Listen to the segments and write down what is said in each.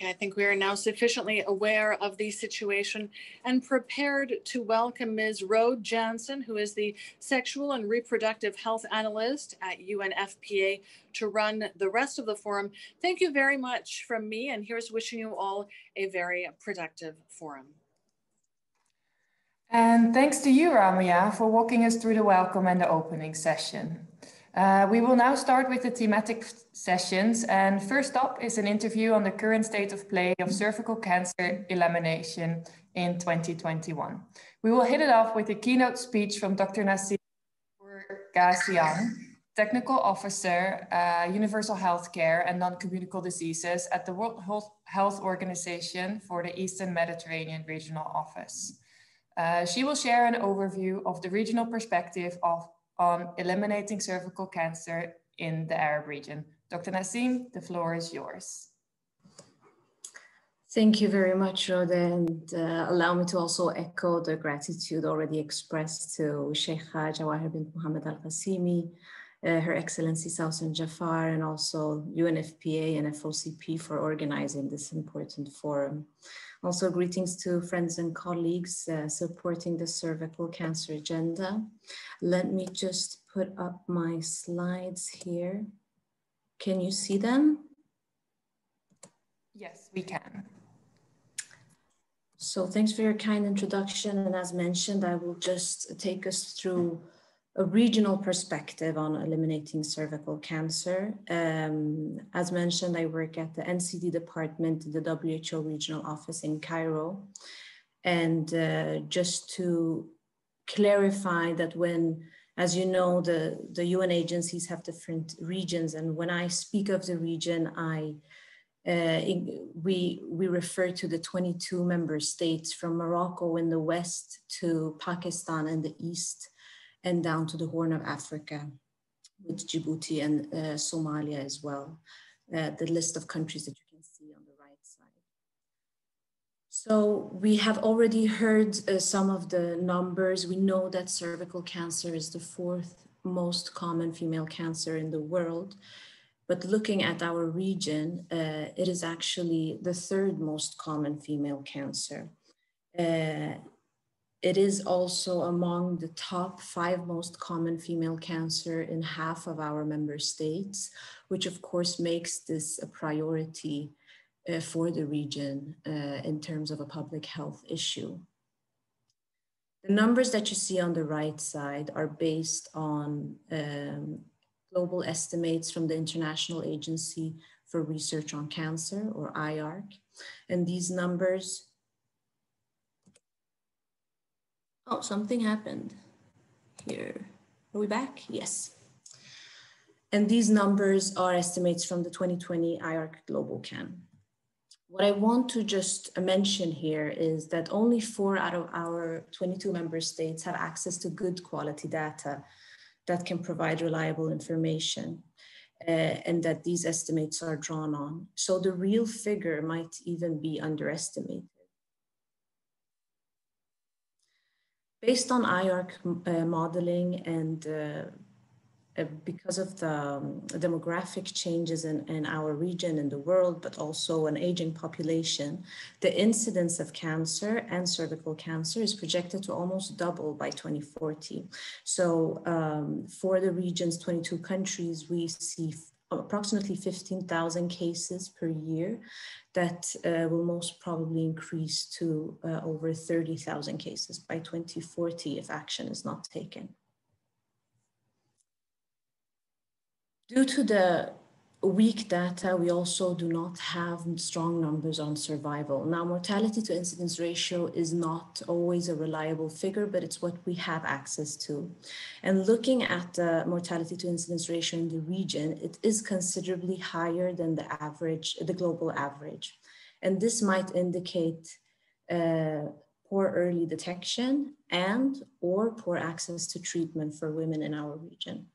Okay, I think we are now sufficiently aware of the situation and prepared to welcome Ms. Rode Jansen, who is the Sexual and Reproductive Health Analyst at UNFPA, to run the rest of the forum. Thank you very much from me, and here's wishing you all a very productive forum. And thanks to you, Ramia, for walking us through the welcome and the opening session. We will now start with the thematic sessions, and first up is an interview on the current state of play of cervical cancer elimination in 2021. We will hit it off with a keynote speech from Dr. Nasim Pourghazian, Technical Officer, Universal Healthcare and Non-Communicable Diseases at the World Health Organization for the Eastern Mediterranean Regional Office. She will share an overview of the regional perspective on eliminating cervical cancer in the Arab region. Dr. Nasim, the floor is yours. Thank you very much, Rode, and allow me to also echo the gratitude already expressed to Sheikha Jawahir bint Mohammed Al-Qasimi, Her Excellency Sawsan Jafar, and also UNFPA and FOCP for organizing this important forum. Also, greetings to friends and colleagues supporting the cervical cancer agenda. Let me just put up my slides here. Can you see them? Yes, we can. So thanks for your kind introduction. And as mentioned, I will just take us through a regional perspective on eliminating cervical cancer. As mentioned, I work at the NCD department, the WHO regional office in Cairo. And just to clarify that when, as you know, the UN agencies have different regions. And when I speak of the region, we refer to the 22 member states from Morocco in the west to Pakistan in the east, and down to the Horn of Africa with Djibouti and Somalia as well, the list of countries that you can see on the right side. So we have already heard some of the numbers. We know that cervical cancer is the 4th most common female cancer in the world, but looking at our region, it is actually the 3rd most common female cancer. It is also among the top 5 most common female cancer in half of our member states, which of course makes this a priority for the region in terms of a public health issue. The numbers that you see on the right side are based on global estimates from the International Agency for Research on Cancer, or IARC, and these numbers. Oh, something happened here. Are we back? Yes. And these numbers are estimates from the 2020 IARC Global Can. What I want to just mention here is that only 4 out of our 22 member states have access to good quality data that can provide reliable information, and that these estimates are drawn on. So the real figure might even be underestimated. Based on IARC modeling and because of the demographic changes in our region and the world, but also an aging population, the incidence of cancer and cervical cancer is projected to almost double by 2040. So for the region's 22 countries, we see approximately 15,000 cases per year that will most probably increase to over 30,000 cases by 2040 if action is not taken. Due to the weak data, we also do not have strong numbers on survival. Now, mortality to incidence ratio is not always a reliable figure, but it's what we have access to. And looking at the mortality to incidence ratio in the region, it is considerably higher than the average, the global average. And this might indicate poor early detection and or poor access to treatment for women in our region.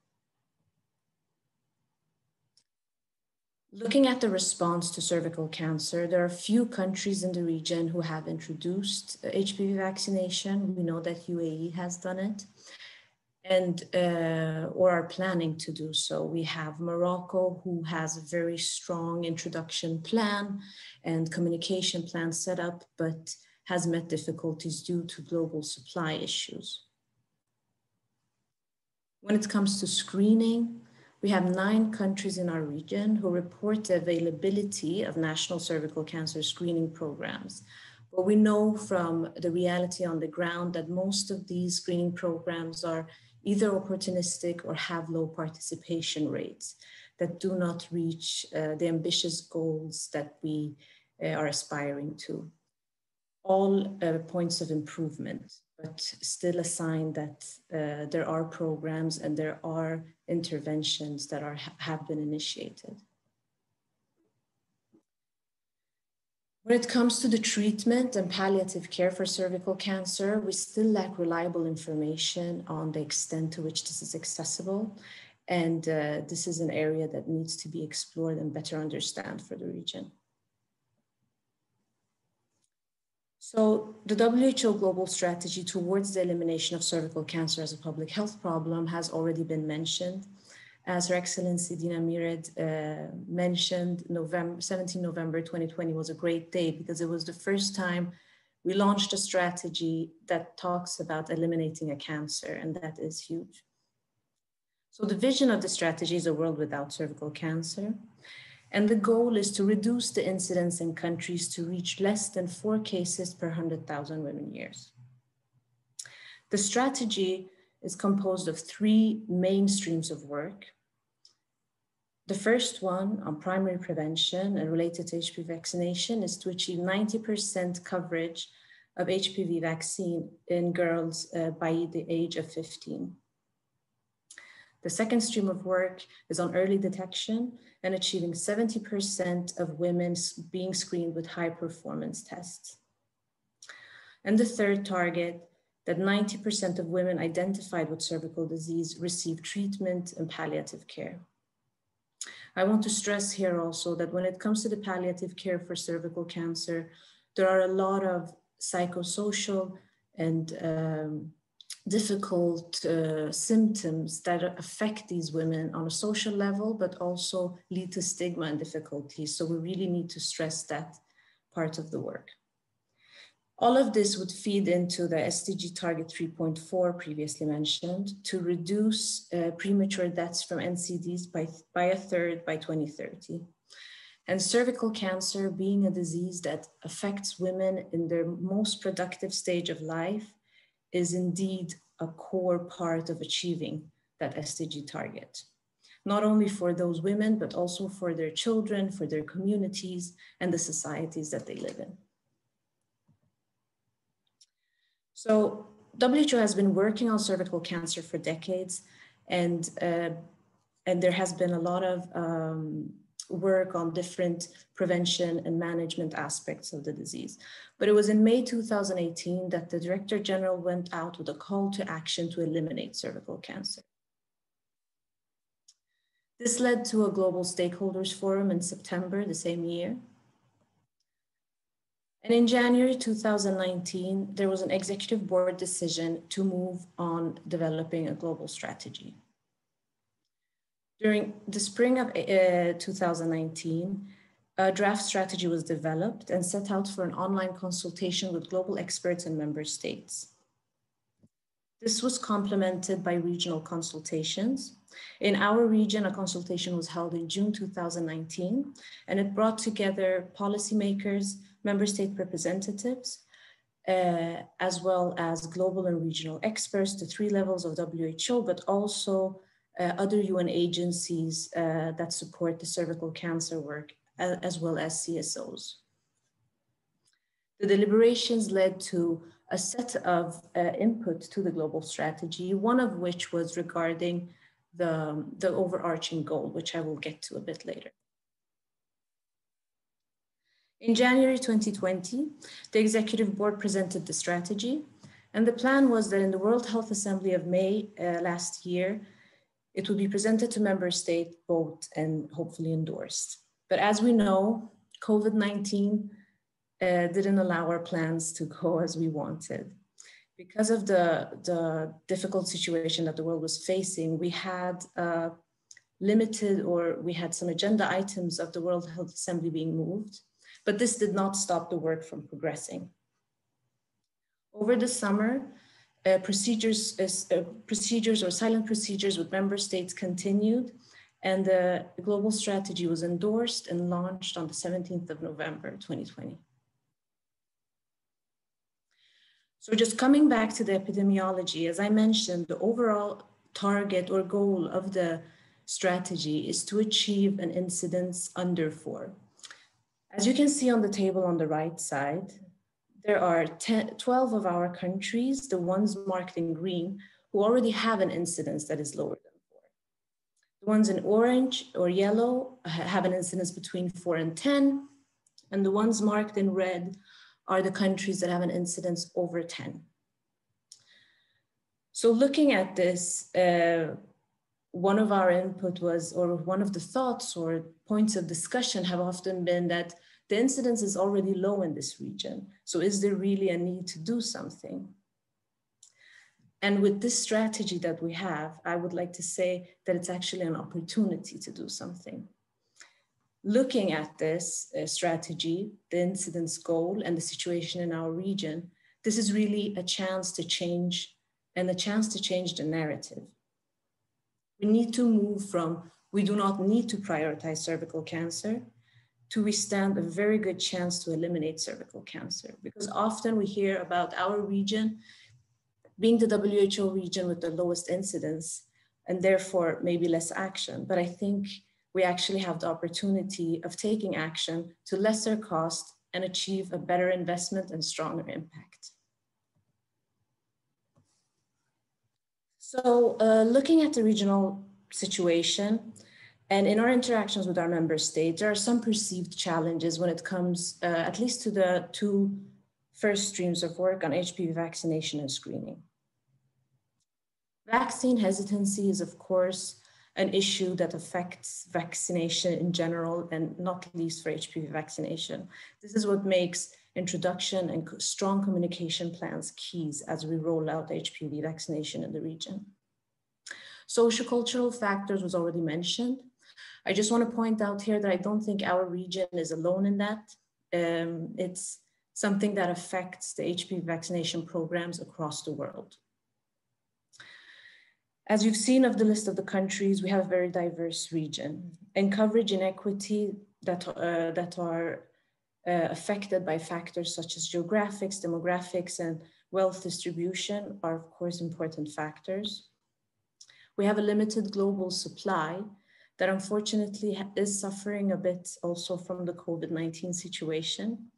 Looking at the response to cervical cancer, there are few countries in the region who have introduced HPV vaccination. We know that UAE has done it. and or are planning to do so. We have Morocco, who has a very strong introduction plan and communication plan set up, but has met difficulties due to global supply issues. When it comes to screening, we have 9 countries in our region who report the availability of national cervical cancer screening programs. But we know from the reality on the ground that most of these screening programs are either opportunistic or have low participation rates that do not reach the ambitious goals that we are aspiring to. All points of improvement, but still a sign that there are programs and there are interventions that have been initiated. When it comes to the treatment and palliative care for cervical cancer, we still lack reliable information on the extent to which this is accessible. And this is an area that needs to be explored and better understand for the region. So the WHO global strategy towards the elimination of cervical cancer as a public health problem has already been mentioned. As Her Excellency Dina Mired mentioned, 17 November 2020 was a great day because it was the first time we launched a strategy that talks about eliminating a cancer, and that is huge. So the vision of the strategy is a world without cervical cancer. And the goal is to reduce the incidence in countries to reach less than 4 cases per 100,000 women years. The strategy is composed of 3 main streams of work. The first one on primary prevention and related to HPV vaccination is to achieve 90% coverage of HPV vaccine in girls by the age of 15. The second stream of work is on early detection and achieving 70% of women being screened with high performance tests. And the third target, that 90% of women identified with cervical disease receive treatment and palliative care. I want to stress here also that when it comes to the palliative care for cervical cancer, there are a lot of psychosocial and difficult symptoms that affect these women on a social level, but also lead to stigma and difficulties. So we really need to stress that part of the work. All of this would feed into the SDG target 3.4 previously mentioned to reduce premature deaths from NCDs by a third by 2030. And cervical cancer, being a disease that affects women in their most productive stage of life, is indeed a core part of achieving that SDG target. Not only for those women, but also for their children, for their communities, and the societies that they live in. So WHO has been working on cervical cancer for decades, and there has been a lot of work on different prevention and management aspects of the disease. But it was in May 2018 that the Director General went out with a call to action to eliminate cervical cancer. This led to a global stakeholders forum in September the same year. And in January 2019, there was an executive board decision to move on developing a global strategy. During the spring of 2019, a draft strategy was developed and set out for an online consultation with global experts and member states. This was complemented by regional consultations. In our region, a consultation was held in June 2019, and it brought together policymakers, member state representatives, as well as global and regional experts, the 3 levels of WHO, but also other UN agencies that support the cervical cancer work, as well as CSOs. The deliberations led to a set of input to the global strategy, one of which was regarding the overarching goal, which I will get to a bit later. In January 2020, the Executive Board presented the strategy, and the plan was that in the World Health Assembly of May last year, it would be presented to member state, vote, and hopefully endorsed. But as we know, COVID-19 didn't allow our plans to go as we wanted. Because of the difficult situation that the world was facing, we had we had some agenda items of the World Health Assembly being moved, but this did not stop the work from progressing. Over the summer, procedures or silent procedures with member states continued, and the global strategy was endorsed and launched on the 17th of November, 2020. So just coming back to the epidemiology, as I mentioned, the overall target or goal of the strategy is to achieve an incidence under 4. As you can see on the table on the right side, there are 12 of our countries, the ones marked in green, who already have an incidence that is lower than 4. The ones in orange or yellow have an incidence between 4 and 10, and the ones marked in red are the countries that have an incidence over 10. So looking at this, one of our input was, or one of the thoughts or points of discussion have often been that the incidence is already low in this region. So is there really a need to do something? And with this strategy that we have, I would like to say that it's actually an opportunity to do something. Looking at this strategy, the incidence goal and the situation in our region, this is really a chance to change and a chance to change the narrative. We need to move from, we do not need to prioritize cervical cancer, to we stand a very good chance to eliminate cervical cancer. Because often we hear about our region being the WHO region with the lowest incidence, and therefore maybe less action. But I think we actually have the opportunity of taking action to lesser cost and achieve a better investment and stronger impact. So looking at the regional situation, and in our interactions with our member states, there are some perceived challenges when it comes at least to the 2 first streams of work on HPV vaccination and screening. Vaccine hesitancy is, of course, an issue that affects vaccination in general, and not least for HPV vaccination. This is what makes introduction and strong communication plans keys as we roll out HPV vaccination in the region. Sociocultural factors was already mentioned. I just want to point out here that I don't think our region is alone in that. It's something that affects the HPV vaccination programs across the world. As you've seen of the list of the countries, we have a very diverse region, and coverage inequity that are affected by factors such as geographics, demographics, and wealth distribution are of course important factors. We have a limited global supply that unfortunately is suffering a bit also from the COVID-19 situation.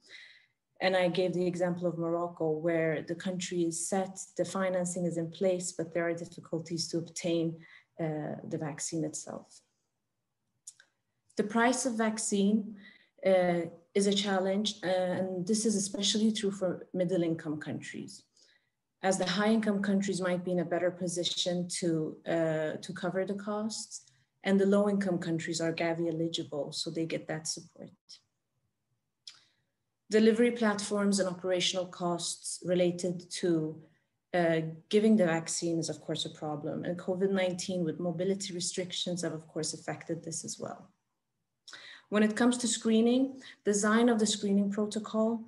And I gave the example of Morocco, where the country is set, the financing is in place, but there are difficulties to obtain the vaccine itself. The price of vaccine is a challenge, and this is especially true for middle-income countries, as the high-income countries might be in a better position to cover the costs, and the low-income countries are Gavi eligible, so they get that support. Delivery platforms and operational costs related to giving the vaccine is of course a problem, and COVID-19 with mobility restrictions have of course affected this as well. When it comes to screening, design of the screening protocol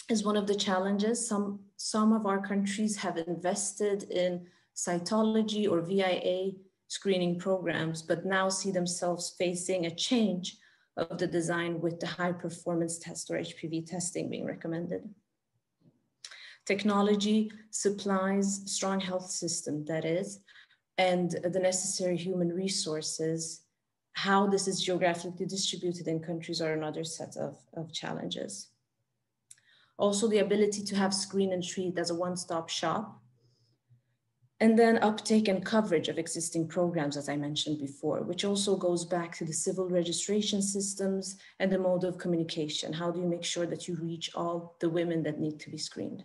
is one of the challenges. Some of our countries have invested in cytology or VIA screening programs, but now see themselves facing a change of the design with the high performance test or HPV testing being recommended. Technology supplies strong health system, that is, and the necessary human resources. How this is geographically distributed in countries are another set of challenges. Also the ability to have screen and treat as a one-stop shop. And then uptake and coverage of existing programs, as I mentioned before, which also goes back to the civil registration systems and the mode of communication. How do you make sure that you reach all the women that need to be screened?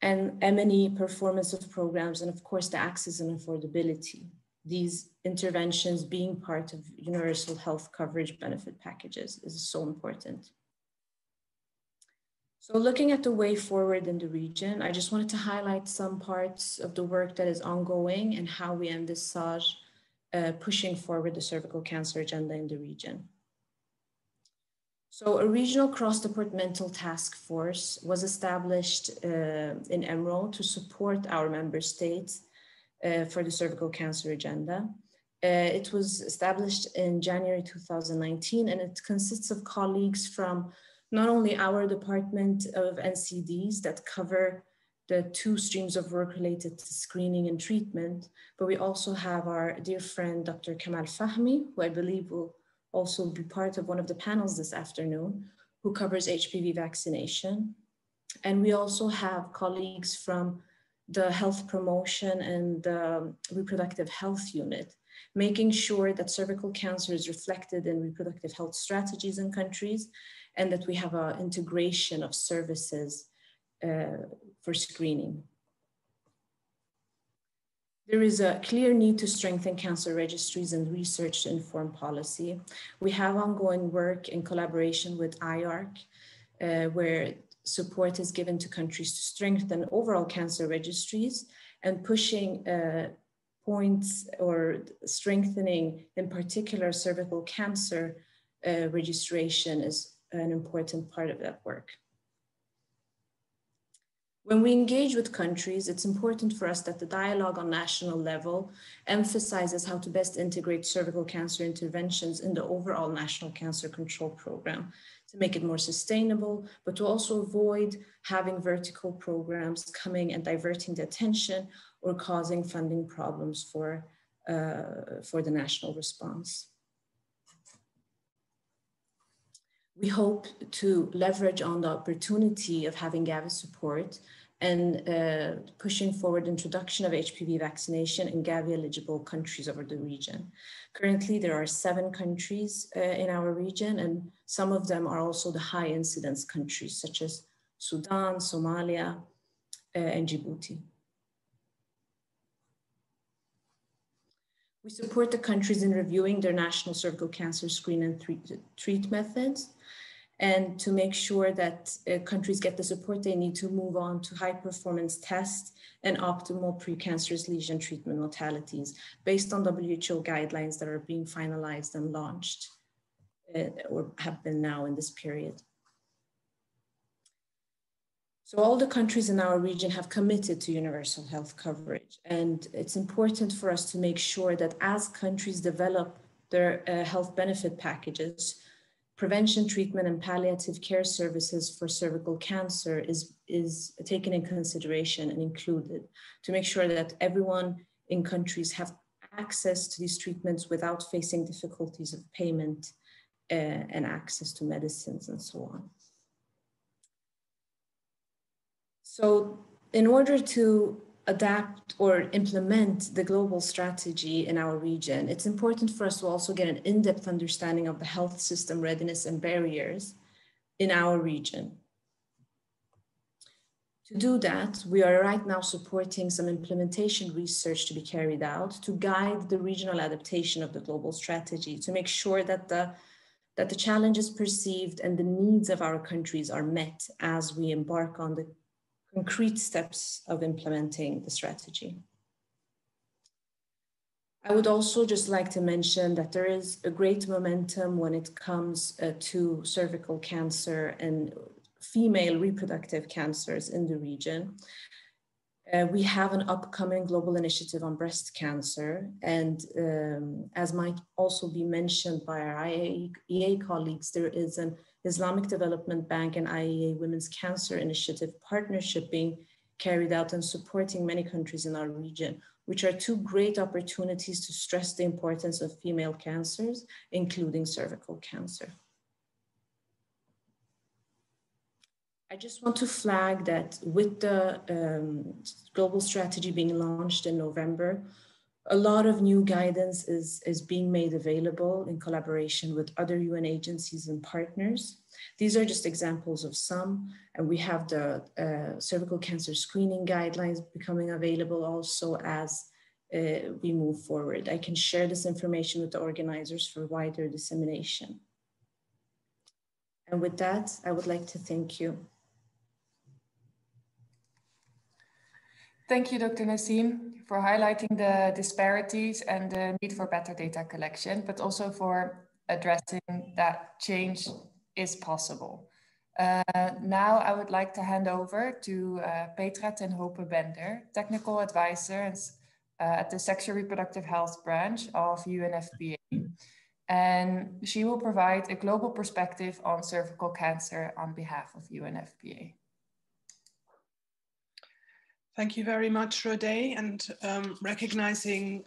And M&E performance of programs, and of course the access and affordability. These interventions being part of universal health coverage benefit packages is so important. So looking at the way forward in the region, I just wanted to highlight some parts of the work that is ongoing and how we envisage pushing forward the cervical cancer agenda in the region. So a regional cross-departmental task force was established in EMRO to support our member states for the cervical cancer agenda. It was established in January 2019, and it consists of colleagues from not only our department of NCDs that cover the two streams of work related to screening and treatment, but we also have our dear friend, Dr. Kamal Fahmy, who I believe will also be part of one of the panels this afternoon, who covers HPV vaccination. And we also have colleagues from the health promotion and the reproductive health unit, making sure that cervical cancer is reflected in reproductive health strategies in countries, and that we have an integration of services for screening. There is a clear need to strengthen cancer registries and research to inform policy. We have ongoing work in collaboration with IARC, where support is given to countries to strengthen overall cancer registries, and pushing points or strengthening in particular cervical cancer registration is an important part of that work. When we engage with countries, it's important for us that the dialogue on national level emphasizes how to best integrate cervical cancer interventions in the overall national cancer control program to make it more sustainable, but to also avoid having vertical programs coming and diverting the attention or causing funding problems for the national response. We hope to leverage on the opportunity of having Gavi support and pushing forward introduction of HPV vaccination in Gavi eligible countries over the region. Currently, there are 7 countries in our region, and some of them are also the high incidence countries such as Sudan, Somalia, and Djibouti. We support the countries in reviewing their national cervical cancer screen and treat methods, and to make sure that countries get the support they need to move on to high performance tests and optimal precancerous lesion treatment modalities based on WHO guidelines that are being finalized and launched or have been now in this period. So all the countries in our region have committed to universal health coverage, and it's important for us to make sure that as countries develop their health benefit packages, prevention, treatment, and palliative care services for cervical cancer is taken in consideration and included to make sure that everyone in countries have access to these treatments without facing difficulties of payment and access to medicines and so on. So in order to adapt or implement the global strategy in our region, it's important for us to also get an in-depth understanding of the health system readiness and barriers in our region. To do that, we are right now supporting some implementation research to be carried out to guide the regional adaptation of the global strategy, to make sure that the challenges perceived and the needs of our countries are met as we embark on the concrete steps of implementing the strategy. I would also just like to mention that there is a great momentum when it comes to cervical cancer and female reproductive cancers in the region. We have an upcoming global initiative on breast cancer, and as might also be mentioned by our IAEA colleagues, there is an Islamic Development Bank and IAEA Women's Cancer Initiative partnership being carried out and supporting many countries in our region, which are 2 great opportunities to stress the importance of female cancers, including cervical cancer. I just want to flag that with the global strategy being launched in November, a lot of new guidance is being made available in collaboration with other UN agencies and partners. These are just examples of some, and we have the cervical cancer screening guidelines becoming available also as we move forward. I can share this information with the organizers for wider dissemination. And with that, I would like to thank you. Thank you, Dr. Nasim, for highlighting the disparities and the need for better data collection, but also for addressing that change is possible. Now I would like to hand over to Petra ten Hoope-Bender, Technical Advisor at the Sexual Reproductive Health branch of UNFPA. And she will provide a global perspective on cervical cancer on behalf of UNFPA. Thank you very much, Rode, and recognizing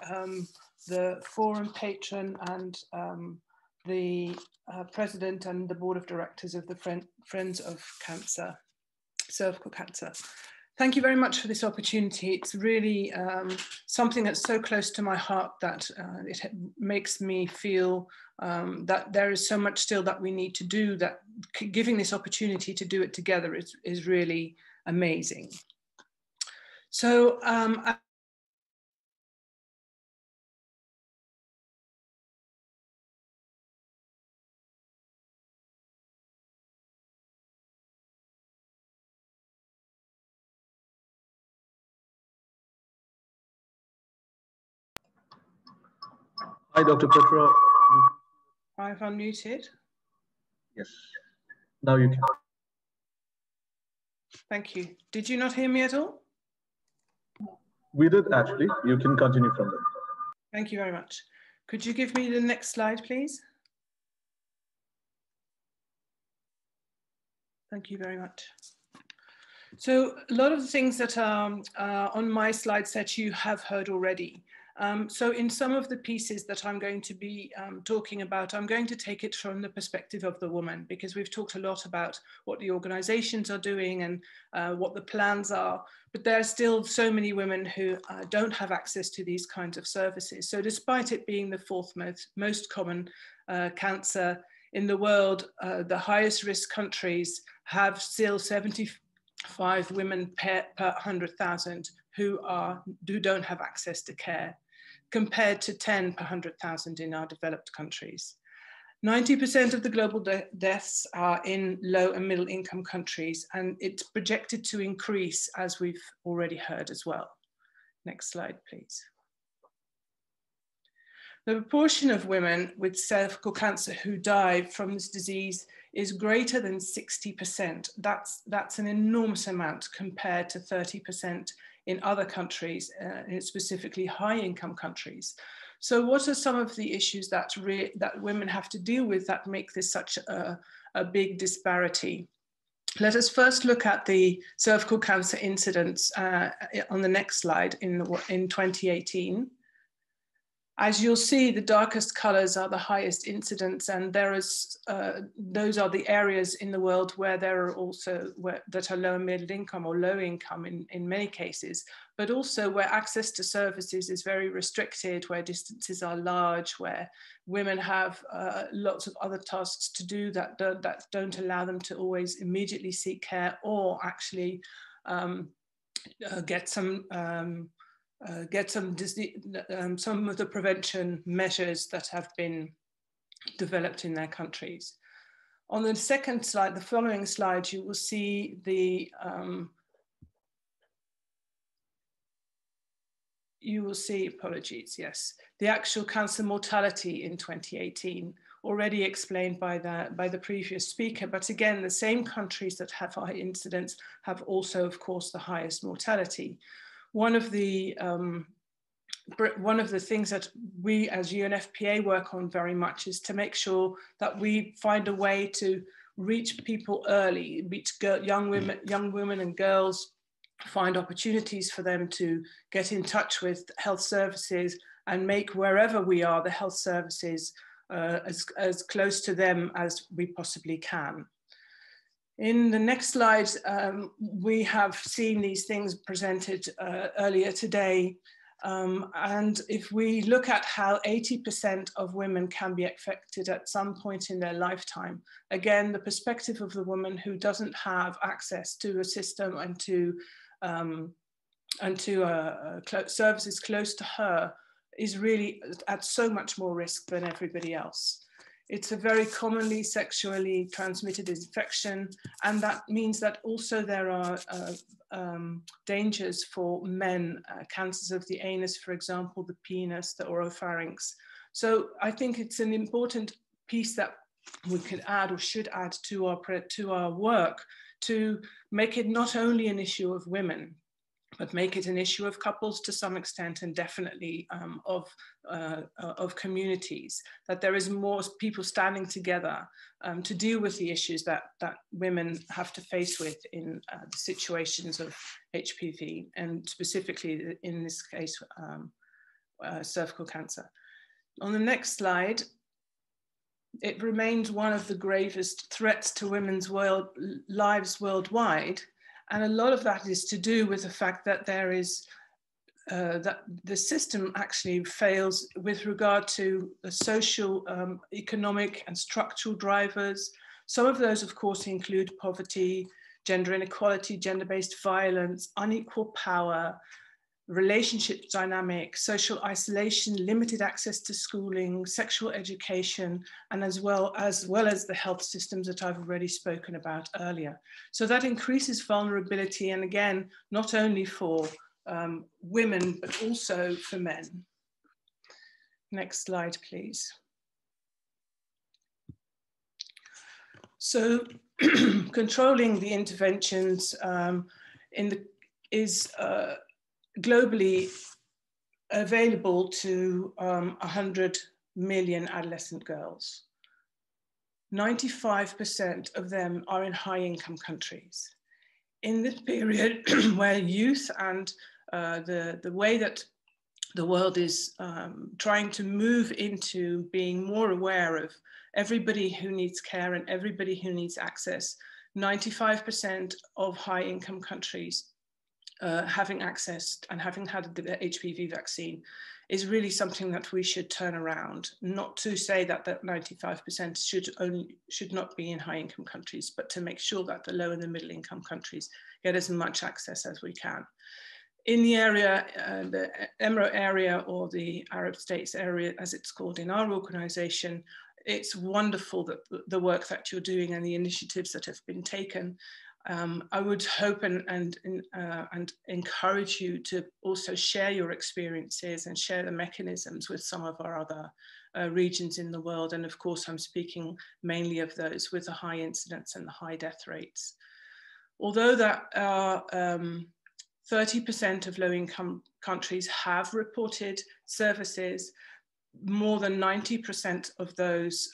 the forum patron and the president and the board of directors of the Friends of Cancer, Cervical Cancer. Thank you very much for this opportunity. It's really something that's so close to my heart that it makes me feel that there is so much still that we need to do, that giving this opportunity to do it together is really amazing. So hi, Dr. Petra. I've unmuted. Yes, now you can. Thank you. Did you not hear me at all? We did actually. You can continue from there. Thank you very much. Could you give me the next slide, please? Thank you very much. So a lot of the things that are on my slide set you have heard already. So in some of the pieces that I'm going to be talking about, I'm going to take it from the perspective of the woman, because we've talked a lot about what the organizations are doing and what the plans are, but there are still so many women who don't have access to these kinds of services. So despite it being the fourth most common cancer in the world, the highest risk countries have still 75 women per 100,000 who don't have access to care, compared to 10 per 100,000 in our developed countries. 90% of the global deaths are in low and middle income countries, and it's projected to increase, as we've already heard as well. Next slide, please. The proportion of women with cervical cancer who die from this disease is greater than 60%. That's an enormous amount compared to 30% in other countries, specifically high-income countries. So what are some of the issues that women have to deal with that make this such a big disparity? Let us first look at the cervical cancer incidence on the next slide in 2018. As you'll see, the darkest colors are the highest incidence, and those are the areas in the world where there are also that are low and middle income or low income in many cases, but also where access to services is very restricted, where distances are large, where women have lots of other tasks to do that don't allow them to always immediately seek care or actually get some of the prevention measures that have been developed in their countries. On the second slide, the following slide, you will see the the actual cancer mortality in 2018, already explained by the previous speaker. But again, the same countries that have high incidence have also, of course, the highest mortality. One of the things that we as UNFPA work on very much is to make sure that we find a way to reach people early, reach young women and girls, find opportunities for them to get in touch with health services and make wherever we are the health services as close to them as we possibly can. In the next slide, we have seen these things presented earlier today. And if we look at how 80% of women can be affected at some point in their lifetime, again, the perspective of the woman who doesn't have access to a system and to services close to her is really at so much more risk than everybody else. It's a very commonly sexually transmitted infection, and that means that also there are dangers for men, cancers of the anus, for example, the penis, the oropharynx. So I think it's an important piece that we could add or should add to our work to make it not only an issue of women, but make it an issue of couples to some extent, and definitely of communities, that there is more people standing together to deal with the issues that women have to face with in the situations of HPV, and specifically in this case, cervical cancer. On the next slide, it remains one of the gravest threats to women's lives worldwide. And a lot of that is to do with the fact that there is, that the system actually fails with regard to the social, economic and structural drivers. Some of those, of course, include poverty, gender inequality, gender-based violence, unequal power, relationship dynamic, social isolation, limited access to schooling, sexual education, and as well as the health systems that I've already spoken about earlier. So that increases vulnerability, and again, not only for women, but also for men. Next slide, please. So controlling the interventions is globally available to 100 million adolescent girls. 95% of them are in high-income countries. In this period where youth and the way that the world is trying to move into being more aware of everybody who needs care and everybody who needs access, 95% of high-income countries having access and having had the HPV vaccine is really something that we should turn around. Not to say that that 95% should not be in high-income countries, but to make sure that the low and the middle-income countries get as much access as we can. In the area, the EMRO area, or the Arab States area, as it's called in our organization, it's wonderful that the work that you're doing and the initiatives that have been taken. I would hope and encourage you to also share your experiences and share the mechanisms with some of our other regions in the world. And of course, I'm speaking mainly of those with the high incidence and the high death rates. Although that 30% of low-income countries have reported services, more than 90% of those,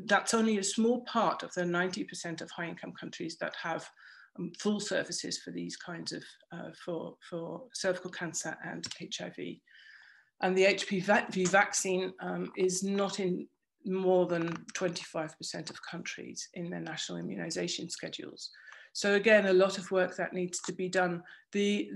that's only a small part of the 90% of high-income countries that have full services for these kinds of, for cervical cancer and HIV. And the HPV vaccine is not in more than 25% of countries in their national immunization schedules. So again, a lot of work that needs to be done. The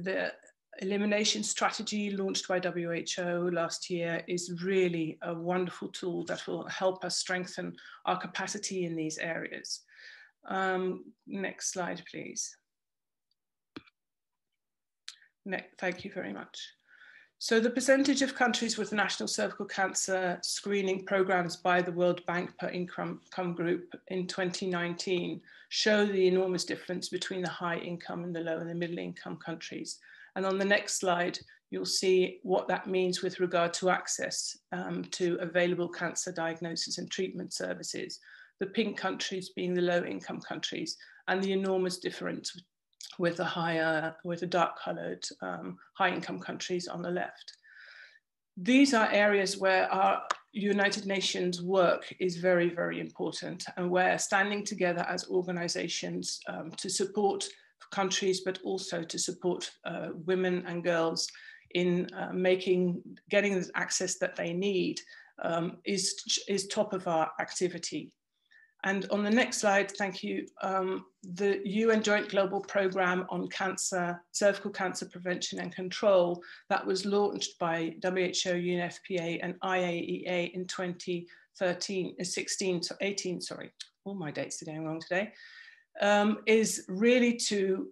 Elimination strategy launched by WHO last year is really a wonderful tool that will help us strengthen our capacity in these areas. Next slide, please. Thank you very much. So the percentage of countries with national cervical cancer screening programs by the World Bank per income group in 2019 show the enormous difference between the high income and the low and the middle income countries. And on the next slide, you'll see what that means with regard to access to available cancer diagnosis and treatment services, the pink countries being the low income countries, and the enormous difference with the dark colored high income countries on the left. These are areas where our United Nations work is very, very important, and where standing together as organizations to support countries, but also to support women and girls in getting the access that they need is top of our activity. And on the next slide, thank you, the UN Joint Global Programme on Cancer, Cervical Cancer Prevention and Control that was launched by WHO, UNFPA and IAEA in 2018, sorry, all my dates are going wrong today, is really to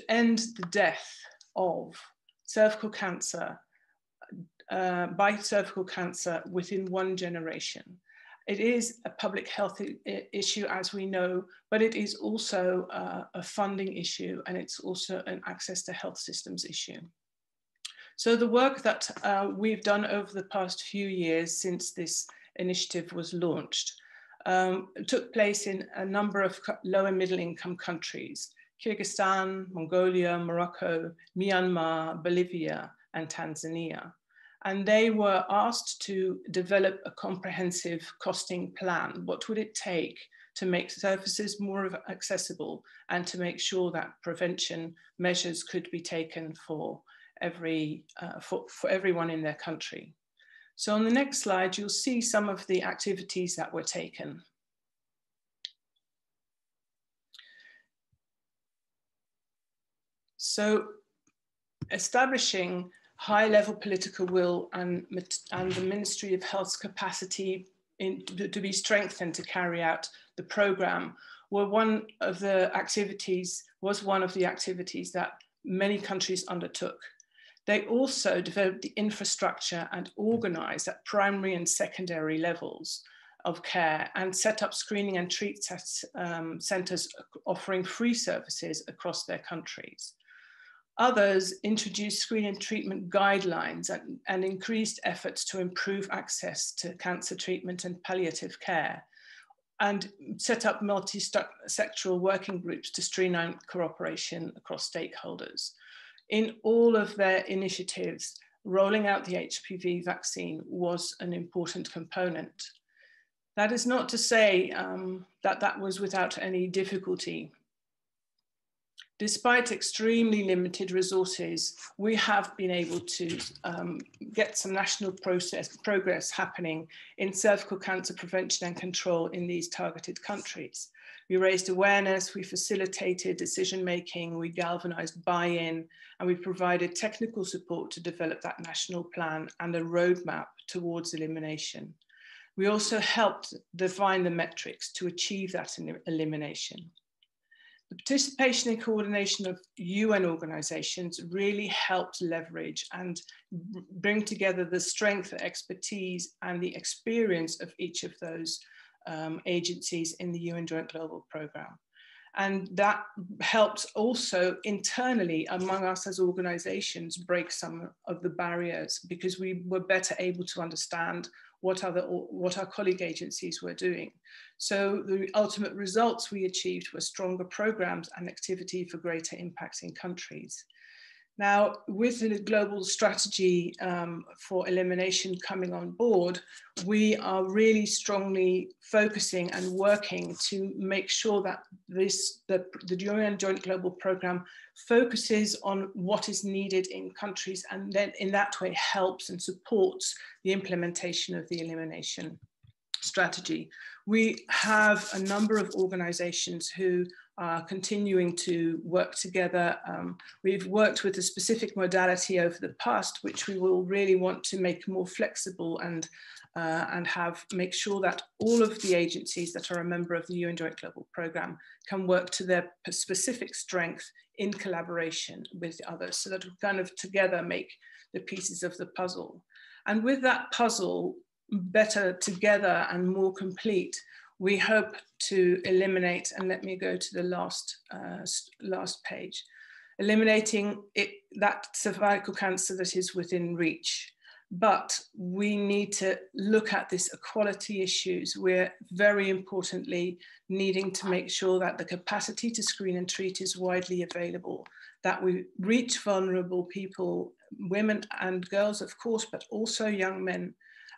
end the death of cervical cancer by cervical cancer within 1 generation. It is a public health issue, as we know, but it is also a funding issue, and it's also an access to health systems issue. So the work that we've done over the past few years since this initiative was launched took place in a number of low and middle income countries: Kyrgyzstan, Mongolia, Morocco, Myanmar, Bolivia, and Tanzania. And they were asked to develop a comprehensive costing plan. What would it take to make services more accessible and to make sure that prevention measures could be taken for everyone in their country? So on the next slide, you'll see some of the activities that were taken. So establishing high-level political will and the Ministry of Health's capacity to be strengthened to carry out the program was one of the activities that many countries undertook. They also developed the infrastructure and organized at primary and secondary levels of care and set up screening and treat centers offering free services across their countries. Others introduced screening and treatment guidelines and increased efforts to improve access to cancer treatment and palliative care, and set up multi-sectoral working groups to streamline cooperation across stakeholders. In all of their initiatives, rolling out the HPV vaccine was an important component. That is not to say that was without any difficulty. Despite extremely limited resources, we have been able to get some national progress happening in cervical cancer prevention and control in these targeted countries. We raised awareness, we facilitated decision-making, we galvanized buy-in, and we provided technical support to develop that national plan and a roadmap towards elimination. We also helped define the metrics to achieve that elimination. The participation and coordination of UN organizations really helped leverage and bring together the strength, expertise, and the experience of each of those agencies in the UN Joint Global Programme. And that helped also internally among us as organizations break some of the barriers, because we were better able to understand what our colleague agencies were doing. So the ultimate results we achieved were stronger programs and activity for greater impact in countries. Now, with the global strategy for elimination coming on board, we are really strongly focusing and working to make sure that the UN Joint Global Programme focuses on what is needed in countries, and then in that way helps and supports the implementation of the elimination strategy. We have a number of organizations who are continuing to work together. We've worked with a specific modality over the past, which we will really want to make more flexible and make sure that all of the agencies that are a member of the UN Joint Global Programme can work to their specific strength in collaboration with others, so that we kind of together make the pieces of the puzzle. And with that puzzle better together and more complete, we hope to eliminate, and let me go to the last page, eliminating that cervical cancer that is within reach. But we need to look at this equality issues. We're very importantly needing to make sure that the capacity to screen and treat is widely available, that we reach vulnerable people, women and girls, of course, but also young men,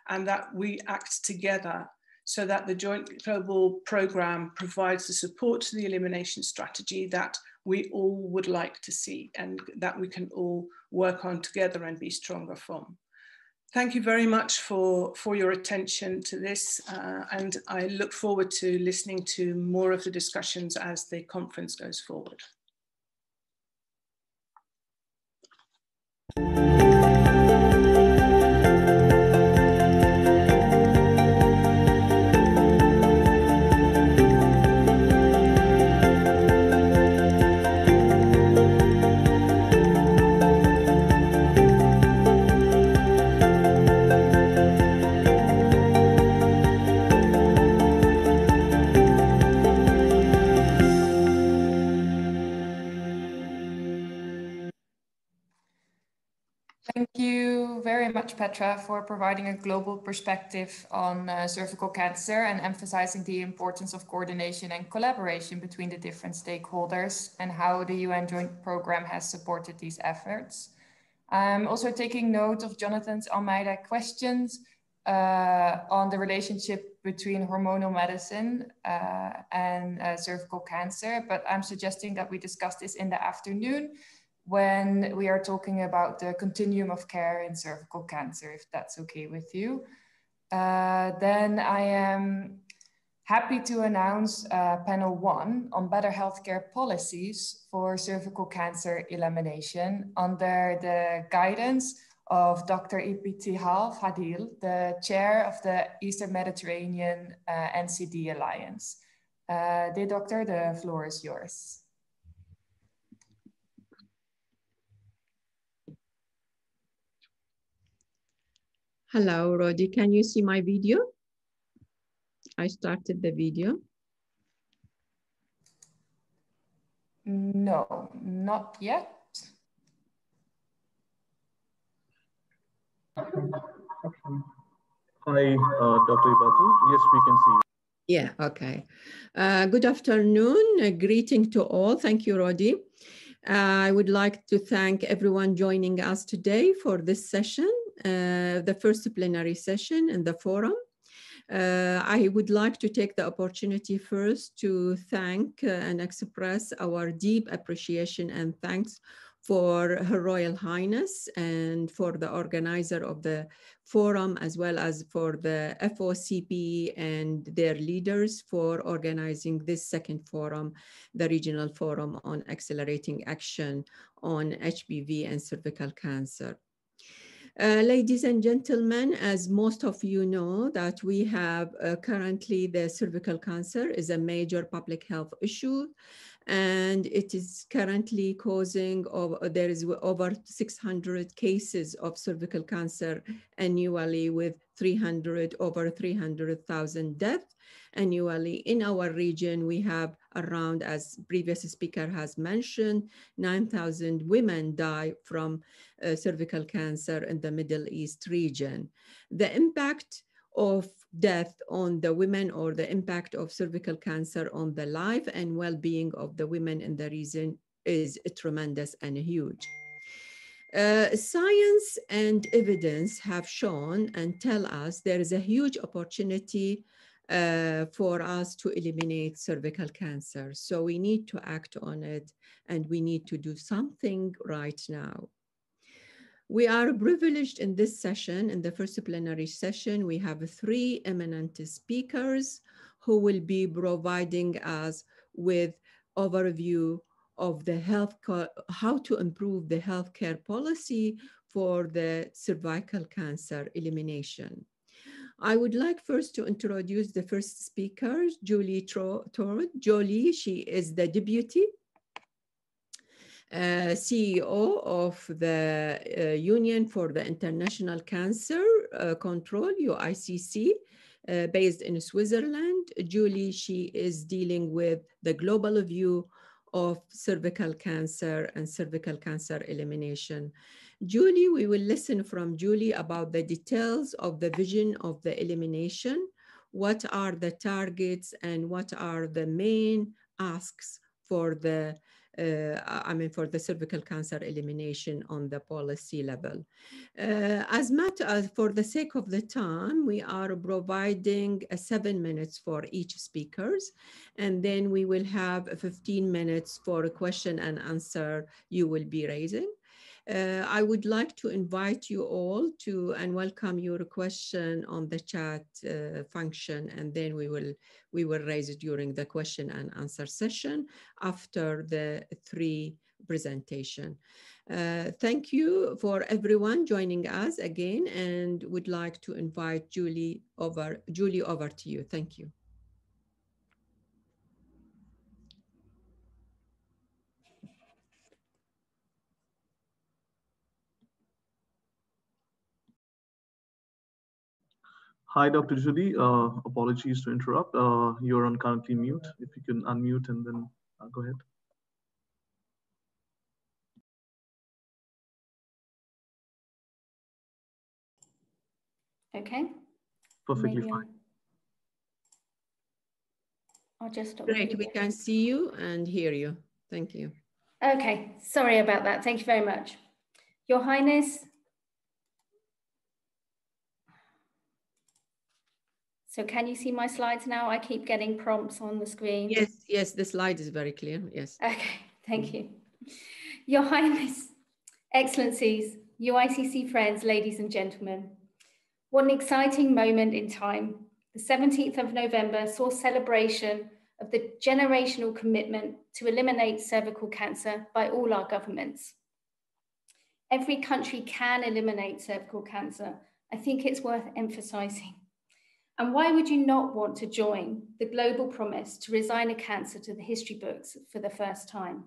and that we act together so that the Joint Global Programme provides the support to the elimination strategy that we all would like to see and that we can all work on together and be stronger from. Thank you very much for your attention to this, and I look forward to listening to more of the discussions as the conference goes forward. Petra, for providing a global perspective on cervical cancer and emphasizing the importance of coordination and collaboration between the different stakeholders and how the UN Joint Programme has supported these efforts. I'm also taking note of Jonathan's Almeida questions on the relationship between hormonal medicine and cervical cancer, but I'm suggesting that we discuss this in the afternoon when we are talking about the continuum of care in cervical cancer, if that's okay with you. Then I am happy to announce panel 1 on better healthcare policies for cervical cancer elimination under the guidance of Dr. Ibtihal Fadhil, the chair of the Eastern Mediterranean NCD Alliance. Dear doctor, the floor is yours. Hello, Rodi, can you see my video? I started the video. No, not yet. Hi, Dr. Ibtihal. Yes, we can see you. Yeah, okay. Good afternoon. Greeting to all. Thank you, Rodi. I would like to thank everyone joining us today for this session, the first plenary session in the forum. I would like to take the opportunity first to thank and express our deep appreciation and thanks for Her Royal Highness and for the organizer of the forum, as well as for the FOCP and their leaders for organizing this second forum, the Regional Forum on Accelerating Action on HPV and Cervical Cancer. Ladies and gentlemen, as most of you know, that we have currently the cervical cancer is a major public health issue, and it is currently causing, there is over 600 cases of cervical cancer annually with over 300,000 deaths annually. In our region, we have around, as previous speaker has mentioned, 9,000 women die from cervical cancer in the Middle East region. The impact of death on the women, or the impact of cervical cancer on the life and well-being of the women in the region, is tremendous and huge. Science and evidence have shown and tell us there is a huge opportunity for us to eliminate cervical cancer. So we need to act on it, and we need to do something right now. We are privileged in this session, in the first plenary session, we have 3 eminent speakers who will be providing us with overview of the how to improve the healthcare policy for the cervical cancer elimination. I would like first to introduce the first speaker, Julie Torode. Julie, she is the Deputy CEO of the Union for the International Cancer Control, UICC, based in Switzerland. Julie, she is dealing with the global view of cervical cancer and cervical cancer elimination. Julie, we will listen from Julie about the details of the vision of the elimination, what are the targets and what are the main asks for the for the cervical cancer elimination on the policy level. For the sake of the time, we are providing 7 minutes for each speakers, and then we will have 15 minutes for a question and answer you will be raising. I would like to invite you all to and welcome your question on the chat function, and then we will raise it during the question and answer session after the 3 presentation. Thank you for everyone joining us again, and would like to invite Julie over to you. Thank you. Hi, Dr. Judy. Apologies to interrupt. You're on currently mute. If you can unmute and then go ahead. Okay. Perfectly Maybe fine. I'll just stop. Great, we can see you and hear you. Thank you. Okay, sorry about that. Thank you very much. Your Highness. So can you see my slides now? I keep getting prompts on the screen. Yes, yes, the slide is very clear. Yes. Okay, thank you. Your Highness, Excellencies, UICC friends, ladies and gentlemen. What an exciting moment in time. The 17th of November saw celebration of the generational commitment to eliminate cervical cancer by all our governments. Every country can eliminate cervical cancer. I think it's worth emphasizing. And why would you not want to join the global promise to resign a cancer to the history books for the first time?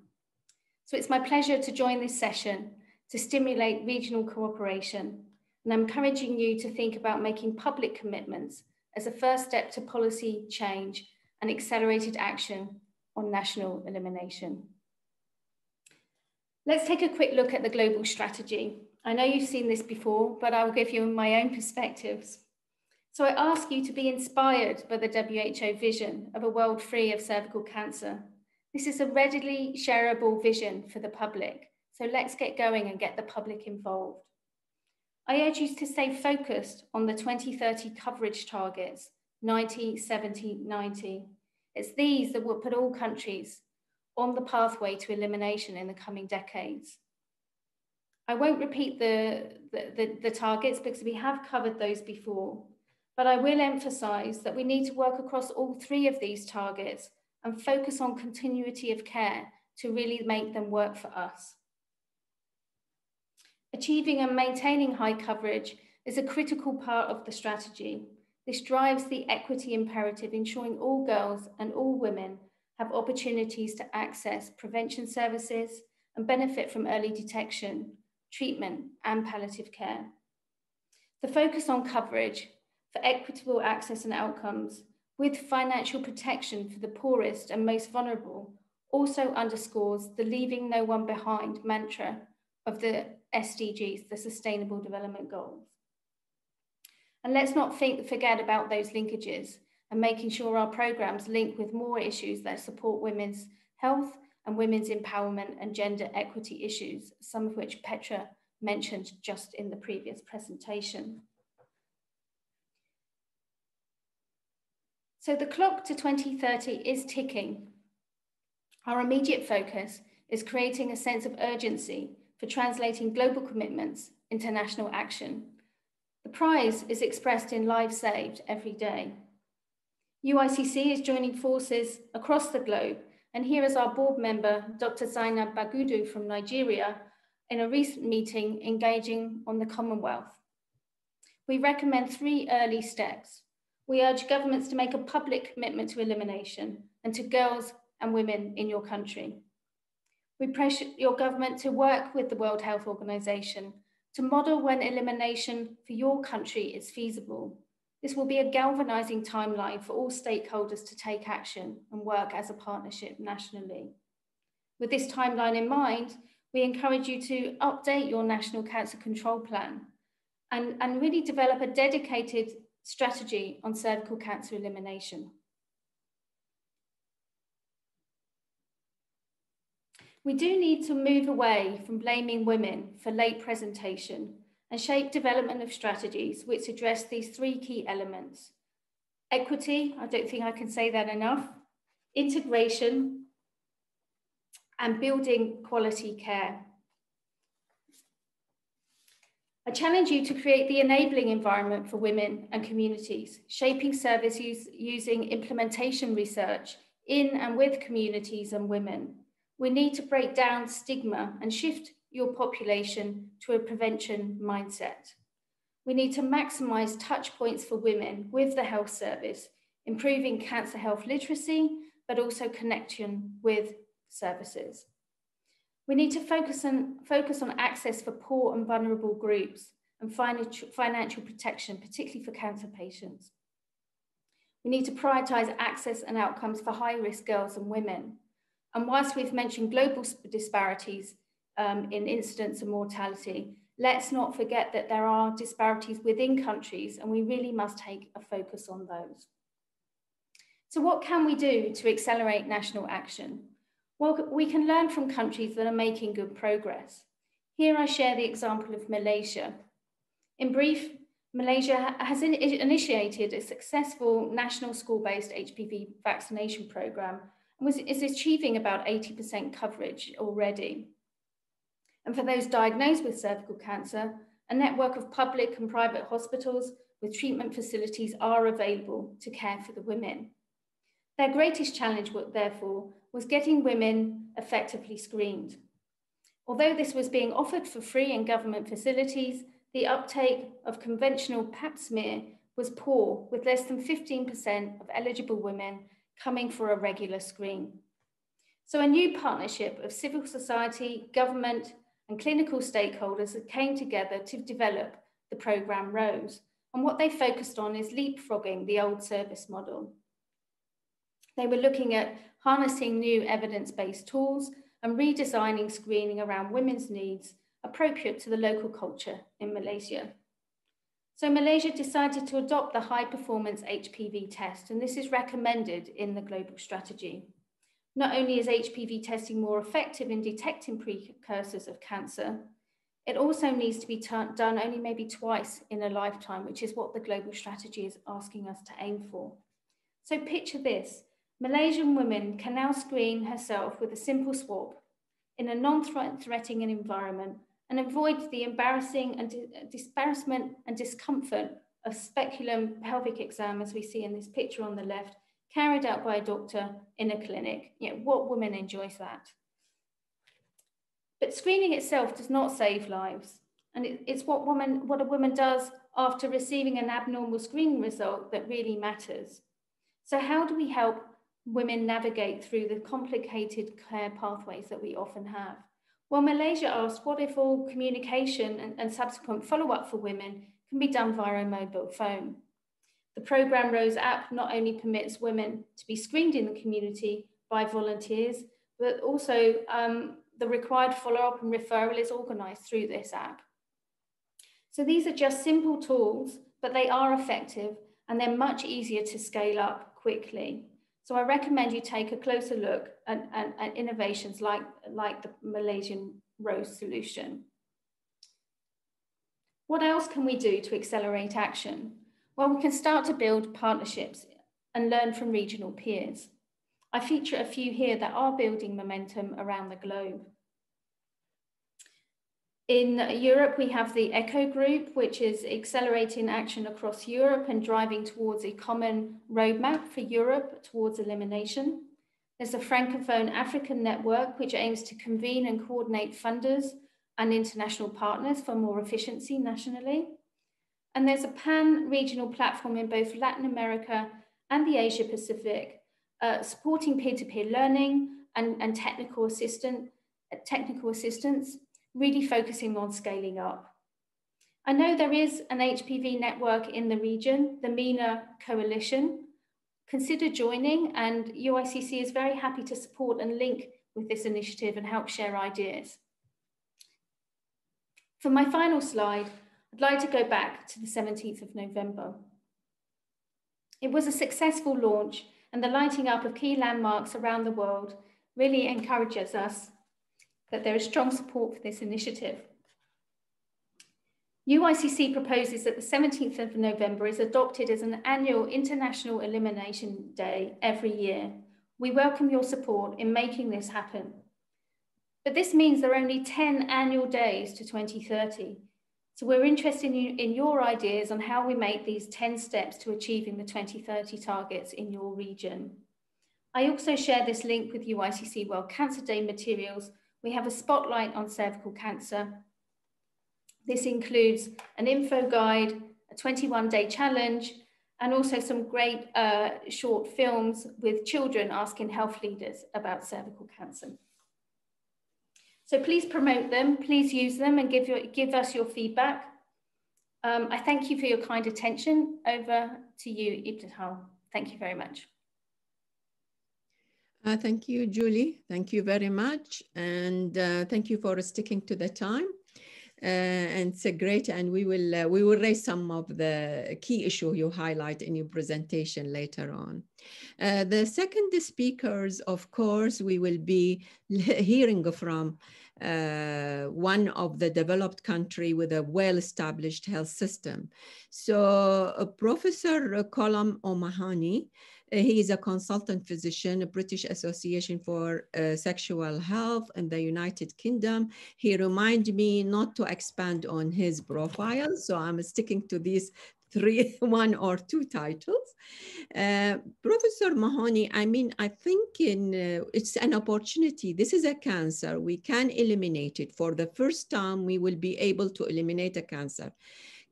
So it's my pleasure to join this session to stimulate regional cooperation. And I'm encouraging you to think about making public commitments as a first step to policy change and accelerated action on national elimination. Let's take a quick look at the global strategy. I know you've seen this before, but I will give you my own perspectives. So I ask you to be inspired by the WHO vision of a world free of cervical cancer. This is a readily shareable vision for the public. So let's get going and get the public involved. I urge you to stay focused on the 2030 coverage targets, 90, 70, 90. It's these that will put all countries on the pathway to elimination in the coming decades. I won't repeat the targets because we have covered those before, but I will emphasize that we need to work across all three of these targets and focus on continuity of care to really make them work for us. Achieving and maintaining high coverage is a critical part of the strategy. This drives the equity imperative, ensuring all girls and all women have opportunities to access prevention services and benefit from early detection, treatment, and palliative care. The focus on coverage for equitable access and outcomes with financial protection for the poorest and most vulnerable also underscores the leaving no one behind mantra of the SDGs, the Sustainable Development Goals. And let's not forget about those linkages and making sure our programs link with more issues that support women's health and women's empowerment and gender equity issues, some of which Petra mentioned just in the previous presentation. So the clock to 2030 is ticking. Our immediate focus is creating a sense of urgency for translating global commitments into national action. The prize is expressed in lives saved every day. UICC is joining forces across the globe, and here is our board member, Dr. Zainab Bagudu from Nigeria, in a recent meeting engaging on the Commonwealth. We recommend 3 early steps. We urge governments to make a public commitment to elimination and to girls and women in your country. We pressure your government to work with the World Health Organization to model when elimination for your country is feasible. This will be a galvanizing timeline for all stakeholders to take action and work as a partnership nationally. With this timeline in mind, we encourage you to update your National Cancer Control Plan and really develop a dedicated strategy on cervical cancer elimination. We do need to move away from blaming women for late presentation and shape development of strategies which address these 3 key elements. Equity, I don't think I can say that enough, integration, and building quality care. I challenge you to create the enabling environment for women and communities, shaping services using implementation research in and with communities and women. We need to break down stigma and shift your population to a prevention mindset. We need to maximize touch points for women with the health service, improving cancer health literacy, but also connection with services. We need to focus on access for poor and vulnerable groups and financial protection, particularly for cancer patients. We need to prioritize access and outcomes for high-risk girls and women. And whilst we've mentioned global disparities in incidence and mortality, let's not forget that there are disparities within countries, and we really must take a focus on those. So what can we do to accelerate national action? Well, we can learn from countries that are making good progress. Here I share the example of Malaysia. In brief, Malaysia has initiated a successful national school-based HPV vaccination program and is achieving about 80% coverage already. And for those diagnosed with cervical cancer, a network of public and private hospitals with treatment facilities are available to care for the women. Their greatest challenge, therefore, was getting women effectively screened. Although this was being offered for free in government facilities, the uptake of conventional pap smear was poor, with less than 15% of eligible women coming for a regular screen. So a new partnership of civil society, government, and clinical stakeholders came together to develop the program ROSE. And what they focused on is leapfrogging the old service model. They were looking at harnessing new evidence-based tools and redesigning screening around women's needs appropriate to the local culture in Malaysia. So Malaysia decided to adopt the high-performance HPV test, and this is recommended in the global strategy. Not only is HPV testing more effective in detecting precursors of cancer, it also needs to be done only maybe twice in a lifetime, which is what the global strategy is asking us to aim for. So picture this. Malaysian women can now screen herself with a simple swab in a non-threatening environment and avoid the embarrassing and disparagement and discomfort of speculum pelvic exam, as we see in this picture on the left, carried out by a doctor in a clinic. You know, what woman enjoys that? But screening itself does not save lives. And it's what a woman does after receiving an abnormal screening result that really matters. So how do we help women navigate through the complicated care pathways that we often have? Well, Malaysia asked, what if all communication and subsequent follow-up for women can be done via a mobile phone? The program ROSE app not only permits women to be screened in the community by volunteers, but also the required follow-up and referral is organised through this app. So these are just simple tools, but they are effective and they're much easier to scale up quickly. So I recommend you take a closer look at innovations like the Malaysian ROSE solution. What else can we do to accelerate action? Well, we can start to build partnerships and learn from regional peers. I feature a few here that are building momentum around the globe. In Europe, we have the ECHO group, which is accelerating action across Europe and driving towards a common roadmap for Europe towards elimination. There's a Francophone African network, which aims to convene and coordinate funders and international partners for more efficiency nationally. And there's a pan-regional platform in both Latin America and the Asia Pacific, supporting peer-to-peer learning and technical assistance, really focusing on scaling up. I know there is an HPV network in the region, the MENA Coalition. Consider joining, and UICC is very happy to support and link with this initiative and help share ideas. For my final slide, I'd like to go back to the 17th of November. It was a successful launch, and the lighting up of key landmarks around the world really encourages us that there is strong support for this initiative. UICC proposes that the 17th of November is adopted as an annual International Elimination Day every year. We welcome your support in making this happen. But this means there are only 10 annual days to 2030. So we're interested in your ideas on how we make these 10 steps to achieving the 2030 targets in your region. I also share this link with UICC World Cancer Day materials. We have a spotlight on cervical cancer. This includes an info guide, a 21-day challenge, and also some great short films with children asking health leaders about cervical cancer. So please promote them, please use them and give us your feedback. I thank you for your kind attention. Over to you, Ibtihal. Thank you very much. Thank you, Julie. Thank you very much. And thank you for sticking to the time. And it's a great, and we will raise some of the key issue you highlight in your presentation later on. The second speakers, of course, we will be hearing from one of the developed country with a well-established health system. So Professor Colm O'Mahony, he is a consultant physician, a British Association for Sexual Health in the United Kingdom. He reminded me not to expand on his profile, so I'm sticking to these one or two titles. Professor Mahoney, I mean, I think it's an opportunity. This is a cancer. We can eliminate it. For the first time, we will be able to eliminate a cancer.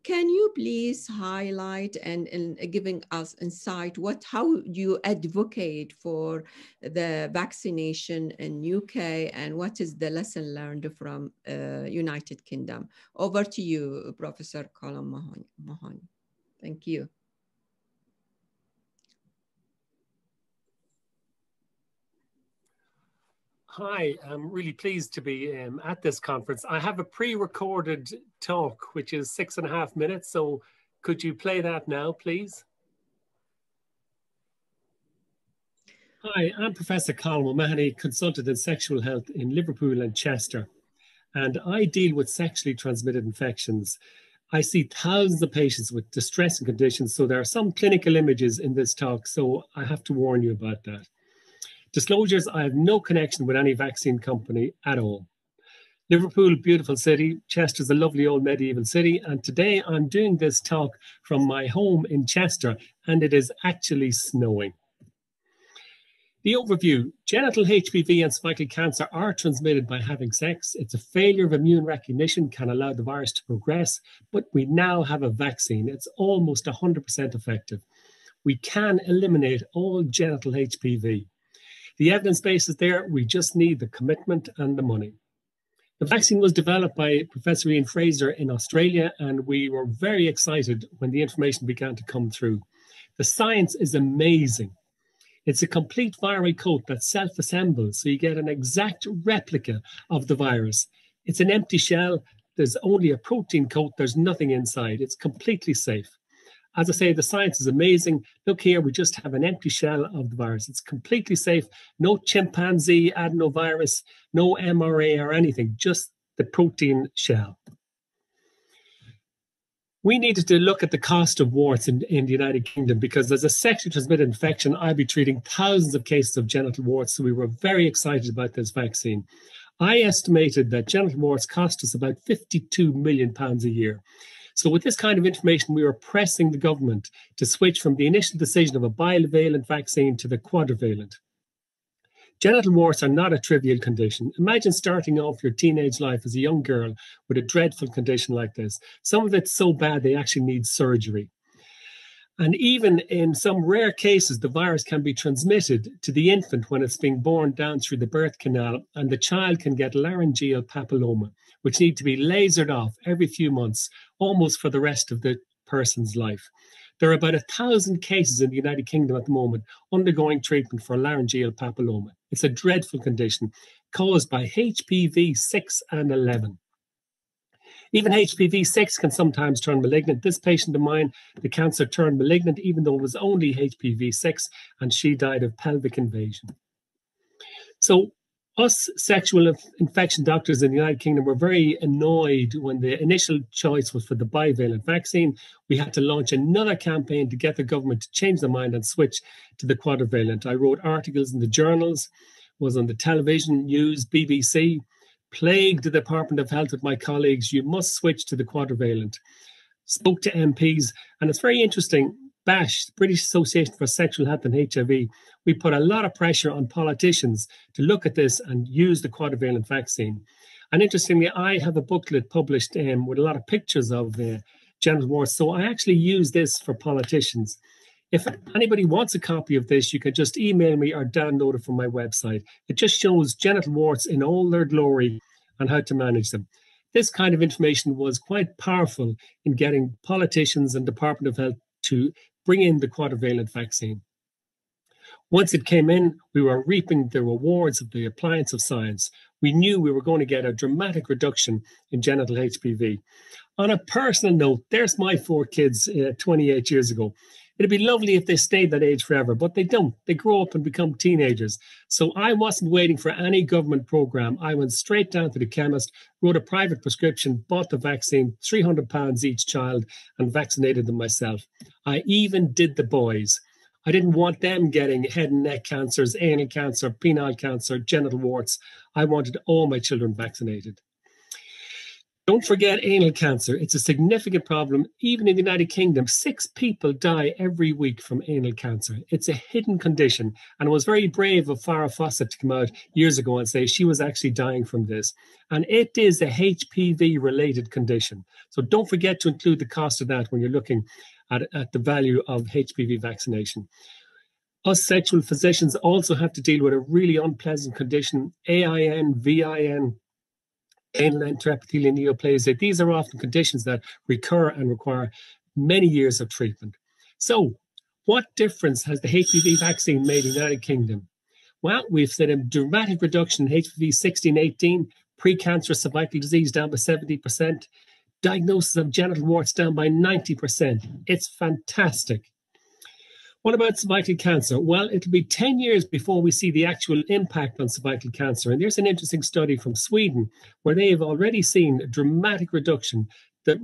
Can you please highlight and giving us insight how you advocate for the vaccination in UK and what is the lesson learned from United Kingdom? Over to you, Professor Colm Mahoney. Thank you. Hi, I'm really pleased to be at this conference. I have a pre-recorded talk, which is 6.5 minutes. So could you play that now, please? Hi, I'm Professor Colm O'Mahony, consultant in sexual health in Liverpool and Chester. And I deal with sexually transmitted infections. I see thousands of patients with distressing conditions. So there are some clinical images in this talk. So I have to warn you about that. Disclosures, I have no connection with any vaccine company at all. Liverpool, beautiful city. Chester's a lovely old medieval city. And today I'm doing this talk from my home in Chester, and it is actually snowing. The overview: genital HPV and cervical cancer are transmitted by having sex. It's a failure of immune recognition, can allow the virus to progress, but we now have a vaccine. It's almost 100% effective. We can eliminate all genital HPV. The evidence base is there. We just need the commitment and the money. The vaccine was developed by Professor Ian Fraser in Australia, and we were very excited when the information began to come through. The science is amazing. It's a complete viral coat that self-assembles, so you get an exact replica of the virus. It's an empty shell. There's only a protein coat. There's nothing inside. It's completely safe. As I say, the science is amazing. Look here, we just have an empty shell of the virus. It's completely safe. No chimpanzee adenovirus, no MRA or anything, just the protein shell. We needed to look at the cost of warts in the United Kingdom because as a sexually transmitted infection, I'd be treating thousands of cases of genital warts. So we were very excited about this vaccine. I estimated that genital warts cost us about £52 million a year. So with this kind of information, we were pressing the government to switch from the initial decision of a bivalent vaccine to the quadrivalent. Genital warts are not a trivial condition. Imagine starting off your teenage life as a young girl with a dreadful condition like this. Some of it's so bad they actually need surgery. And even in some rare cases, the virus can be transmitted to the infant when it's being born down through the birth canal, and the child can get laryngeal papilloma, which need to be lasered off every few months, almost for the rest of the person's life. There are about 1,000 cases in the United Kingdom at the moment undergoing treatment for laryngeal papilloma. It's a dreadful condition caused by HPV 6 and 11. Even HPV 6 can sometimes turn malignant. This patient of mine, the cancer turned malignant, even though it was only HPV 6, and she died of pelvic invasion. So us sexual infection doctors in the United Kingdom were very annoyed when the initial choice was for the bivalent vaccine. We had to launch another campaign to get the government to change their mind and switch to the quadrivalent. I wrote articles in the journals, was on the television, news, BBC, plagued the Department of Health with my colleagues. You must switch to the quadrivalent. Spoke to MPs, and it's very interesting. BASH, the British Association for Sexual Health and HIV, we put a lot of pressure on politicians to look at this and use the quadrivalent vaccine. And interestingly, I have a booklet published with a lot of pictures of genital warts. So I actually use this for politicians. If anybody wants a copy of this, you can just email me or download it from my website. It just shows genital warts in all their glory and how to manage them. This kind of information was quite powerful in getting politicians and Department of Health to bring in the quadrivalent vaccine. Once it came in, we were reaping the rewards of the appliance of science. We knew we were going to get a dramatic reduction in genital HPV. On a personal note, there's my 4 kids 28 years ago. It'd be lovely if they stayed that age forever, but they don't. They grow up and become teenagers. So I wasn't waiting for any government program. I went straight down to the chemist, wrote a private prescription, bought the vaccine, £300 each child, and vaccinated them myself. I even did the boys. I didn't want them getting head and neck cancers, anal cancer, penile cancer, genital warts. I wanted all my children vaccinated. Don't forget anal cancer. It's a significant problem. Even in the United Kingdom, 6 people die every week from anal cancer. It's a hidden condition. And it was very brave of Farah Fawcett to come out years ago and say she was actually dying from this. And it is a HPV-related condition. So don't forget to include the cost of that when you're looking at the value of HPV vaccination. Us sexual physicians also have to deal with a really unpleasant condition, AIN, VIN, anal intraepithelial neoplasia. These are often conditions that recur and require many years of treatment. So what difference has the HPV vaccine made in the United Kingdom? Well, we've seen a dramatic reduction in HPV 16-18, precancerous cervical disease down by 70%, diagnosis of genital warts down by 90%. It's fantastic. What about cervical cancer? Well, it'll be 10 years before we see the actual impact on cervical cancer. And there's an interesting study from Sweden where they have already seen a dramatic reduction. The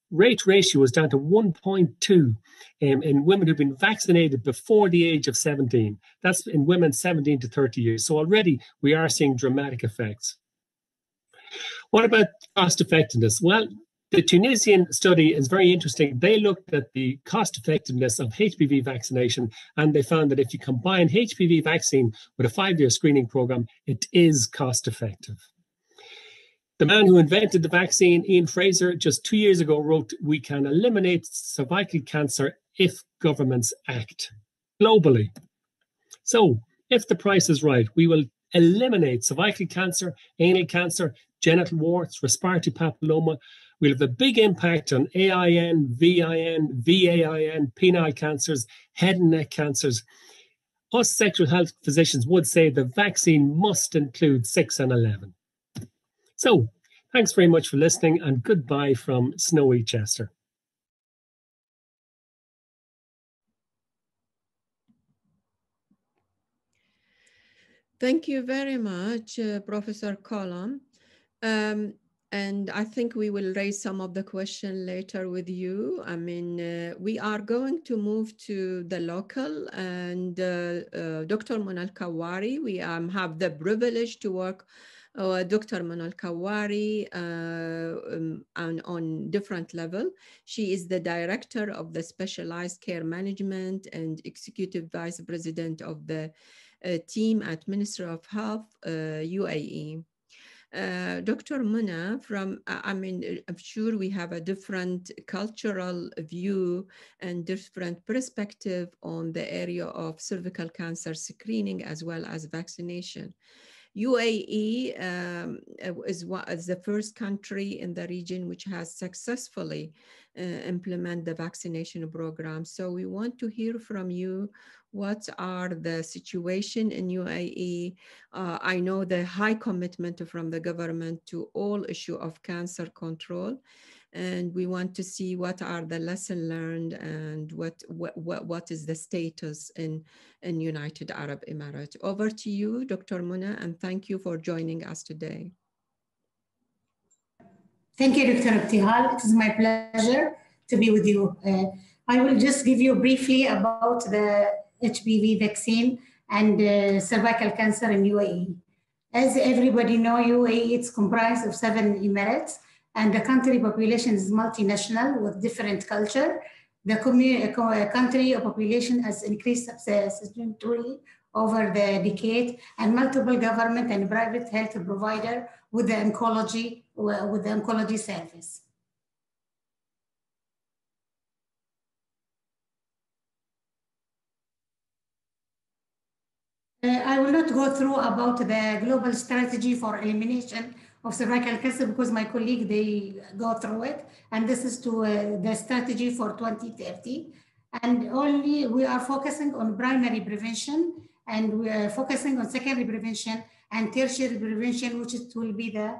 rate ratio is down to 1.2 in women who've been vaccinated before the age of 17. That's in women 17 to 30 years. So already we are seeing dramatic effects. What about cost effectiveness? Well, the Tunisian study is very interesting. They looked at the cost effectiveness of HPV vaccination, and they found that if you combine HPV vaccine with a 5-year screening program, it is cost effective. The man who invented the vaccine, Ian Fraser, just 2 years ago wrote, "We can eliminate cervical cancer if governments act globally." So if the price is right, we will eliminate cervical cancer, anal cancer, genital warts, respiratory papilloma. We'll have a big impact on AIN, VIN, VAIN, penile cancers, head and neck cancers. Us sexual health physicians would say the vaccine must include 6 and 11. So thanks very much for listening, and goodbye from snowy Chester. Thank you very much, Professor Colm. And I think we will raise some of the question later with you. I mean, we are going to move to the local, and Dr. Munal Kuwari, we have the privilege to work Dr. Munal Kuwari on different level. She is the director of the Specialized Care Management and Executive Vice President of the team at Ministry of Health, UAE. Dr. Muna, I'm sure we have a different cultural view and different perspective on the area of cervical cancer screening as well as vaccination. UAE is the first country in the region which has successfully implemented the vaccination program. So we want to hear from you, what are the situation in UAE? I know the high commitment from the government to all issue of cancer control, and we want to see what are the lessons learned and what is the status in United Arab Emirates. Over to you, Dr. Muna, and thank you for joining us today. Thank you, Dr. Ibtihal. It is my pleasure to be with you. I will just give you briefly about the HPV vaccine and cervical cancer in UAE. As everybody knows, UAE is comprised of 7 emirates, and the country population is multinational with different culture. The country population has increased substantially over the decade, and multiple government and private health provider with the oncology service. I will not go through about the global strategy for elimination of cervical cancer because my colleague, they go through it. And this is to the strategy for 2030. And only we are focusing on primary prevention, and we are focusing on secondary prevention and tertiary prevention, which will be the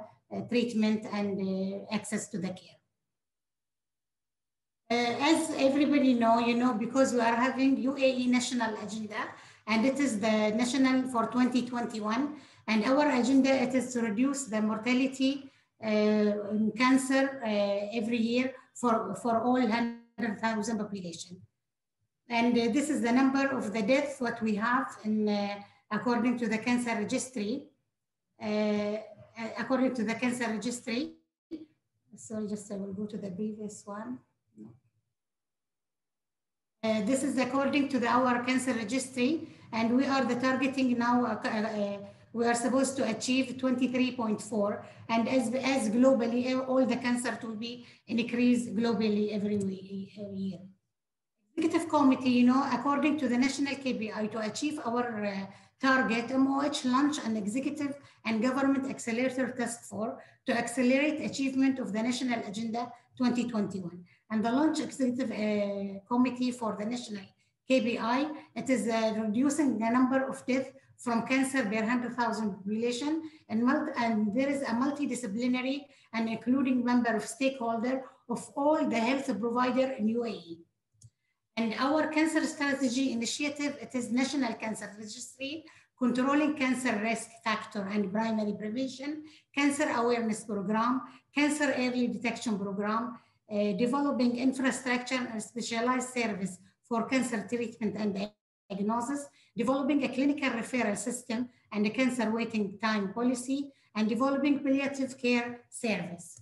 treatment and access to the care. As everybody know, because we are having UAE national agenda, and it is the national for 2021, and our agenda, it is to reduce the mortality in cancer every year for all 100,000 population. And this is the number of the deaths what we have in according to the cancer registry. According to the cancer registry, sorry, just I will go to the previous one. This is according to our cancer registry, and we are the targeting now. We are supposed to achieve 23.4, and as globally, all the cancer will be increased globally every year. Executive committee, according to the national KPI, to achieve our target, MOH launched an executive and government accelerator task force to accelerate achievement of the national agenda 2021. And the launch executive committee for the national KPI, it is reducing the number of deaths from cancer per 100,000 population, and there is a multidisciplinary and including member of stakeholder of all the health provider in UAE. And our cancer strategy initiative, it is National Cancer Registry, controlling cancer risk factor and primary prevention, cancer awareness program, cancer early detection program, developing infrastructure and specialized service for cancer treatment and diagnosis, developing a clinical referral system and a cancer waiting time policy, and developing palliative care service.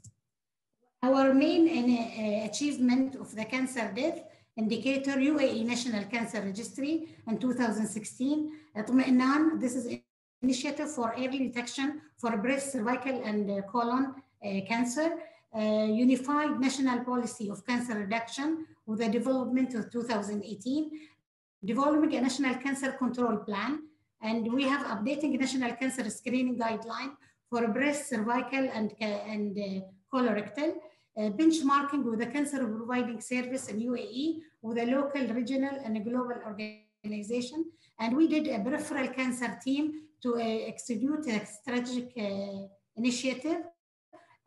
Our main achievement of the cancer death indicator, UAE National Cancer Registry in 2016. This is an initiative for early detection for breast, cervical, and colon cancer. Unified national policy of cancer reduction with the development of 2018. Developing a national cancer control plan. And we have updating national cancer screening guideline for breast, cervical, and colorectal. Benchmarking with the cancer providing service in UAE with a local, regional, and a global organization. And we did a peripheral cancer team to execute a strategic initiative.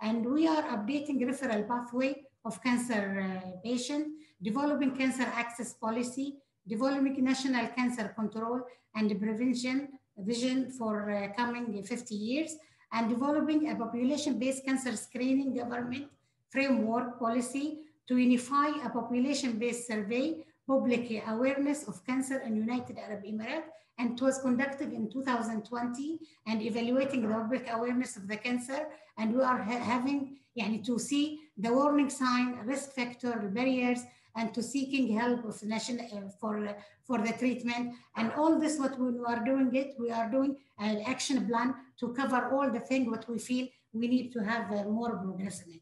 And we are updating referral pathway of cancer patients, developing cancer access policy, developing national cancer control and prevention vision for coming 50 years, and developing a population-based cancer screening government framework policy to unify a population-based survey, public awareness of cancer in United Arab Emirates, and it was conducted in 2020, and evaluating the public awareness of the cancer. And we are having to see the warning sign, risk factor, barriers, and to seeking help of national for the treatment. And all this, what we are doing we are doing an action plan to cover all the things what we feel we need to have more progress in it.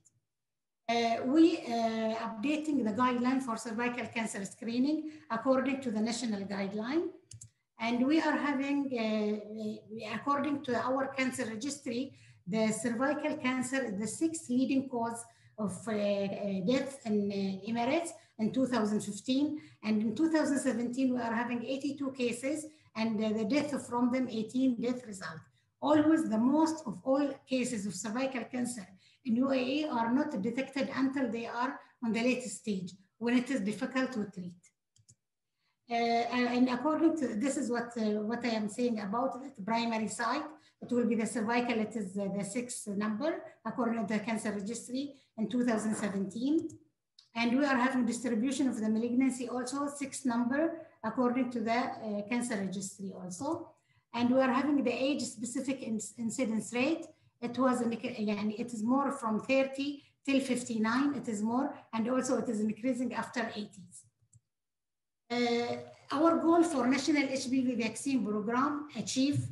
We updating the guideline for cervical cancer screening according to the national guideline. And we are having, according to our cancer registry, the cervical cancer is the 6th leading cause of death in Emirates in 2015. And in 2017, we are having 82 cases, and the death from them, 18 death result. Always the most of all cases of cervical cancer in UAE are not detected until they are on the latest stage, when it is difficult to treat. And according to, this is what I am saying about the primary side, it will be the cervical, it is the 6th number, according to the cancer registry in 2017. And we are having distribution of the malignancy also, 6th number, according to the cancer registry also. And we are having the age-specific incidence rate. It was, it is more from 30 till 59, it is more, and also it is increasing after 80s. Our goal for national HPV vaccine program, achieve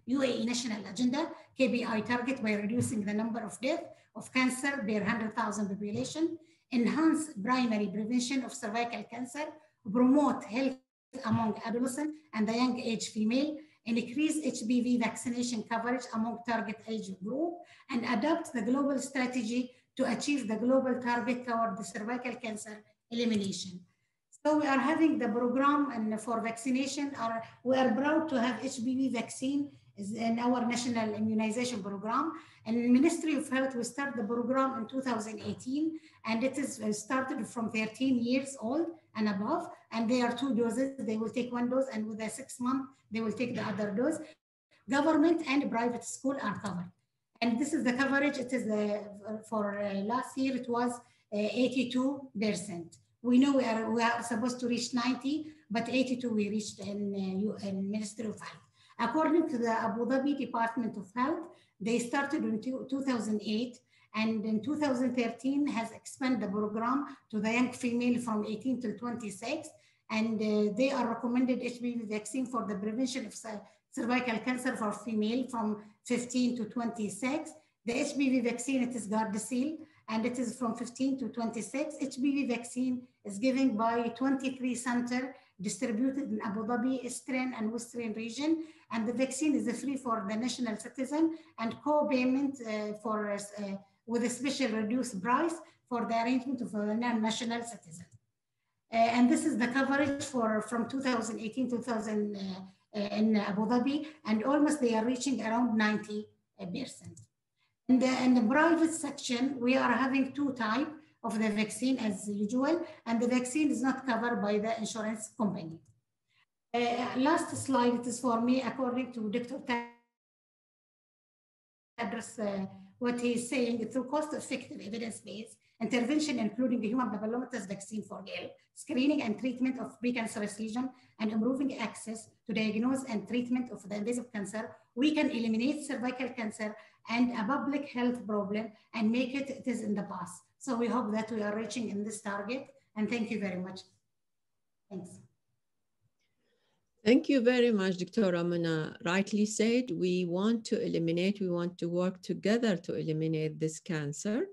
UAE national agenda, KPI target by reducing the number of deaths of cancer per 100,000 population, enhance primary prevention of cervical cancer, promote health among adolescents and the young age female, increase HPV vaccination coverage among target age group, and adopt the global strategy to achieve the global target toward the cervical cancer elimination. So we are having the program and for vaccination. We are proud to have HPV vaccine is in our national immunization program. And Ministry of Health will start the program in 2018, and it is started from 13 years old and above. And there are 2 doses. They will take 1 dose, and with a 6 month, they will take the other dose. Government and private school are covered. And this is the coverage. It is for last year, it was 82%. We know we are supposed to reach 90, but 82 we reached in Ministry of Health. According to the Abu Dhabi Department of Health, they started in 2008, and in 2013 has expanded the program to the young female from 18 to 26, and they are recommended HPV vaccine for the prevention of cervical cancer for female from 15 to 26. The HPV vaccine, it is Gardasil, and it is from 15 to 26. HPV vaccine is given by 23 centers distributed in Abu Dhabi, Eastern and Western region. And the vaccine is free for the national citizen and co-payment with a special reduced price for the arrangement of a non-national citizen. And this is the coverage from 2018 to 2000 in Abu Dhabi, and almost they are reaching around 90%. In the private section, we are having 2 types of the vaccine as usual, and the vaccine is not covered by the insurance company. Last slide, it is for me, according to Dr. Tedros, what he is saying, through cost-effective evidence-based intervention, including the human papillomavirus vaccine for GIL, screening and treatment of precancerous lesion, and improving access to diagnose and treatment of the invasive cancer, we can eliminate cervical cancer and a public health problem and make it is in the past. So we hope that we are reaching in this target, and thank you very much. Thanks. Thank you very much, Dr. Amina. Rightly said, we want to eliminate, we want to work together to eliminate this cancer,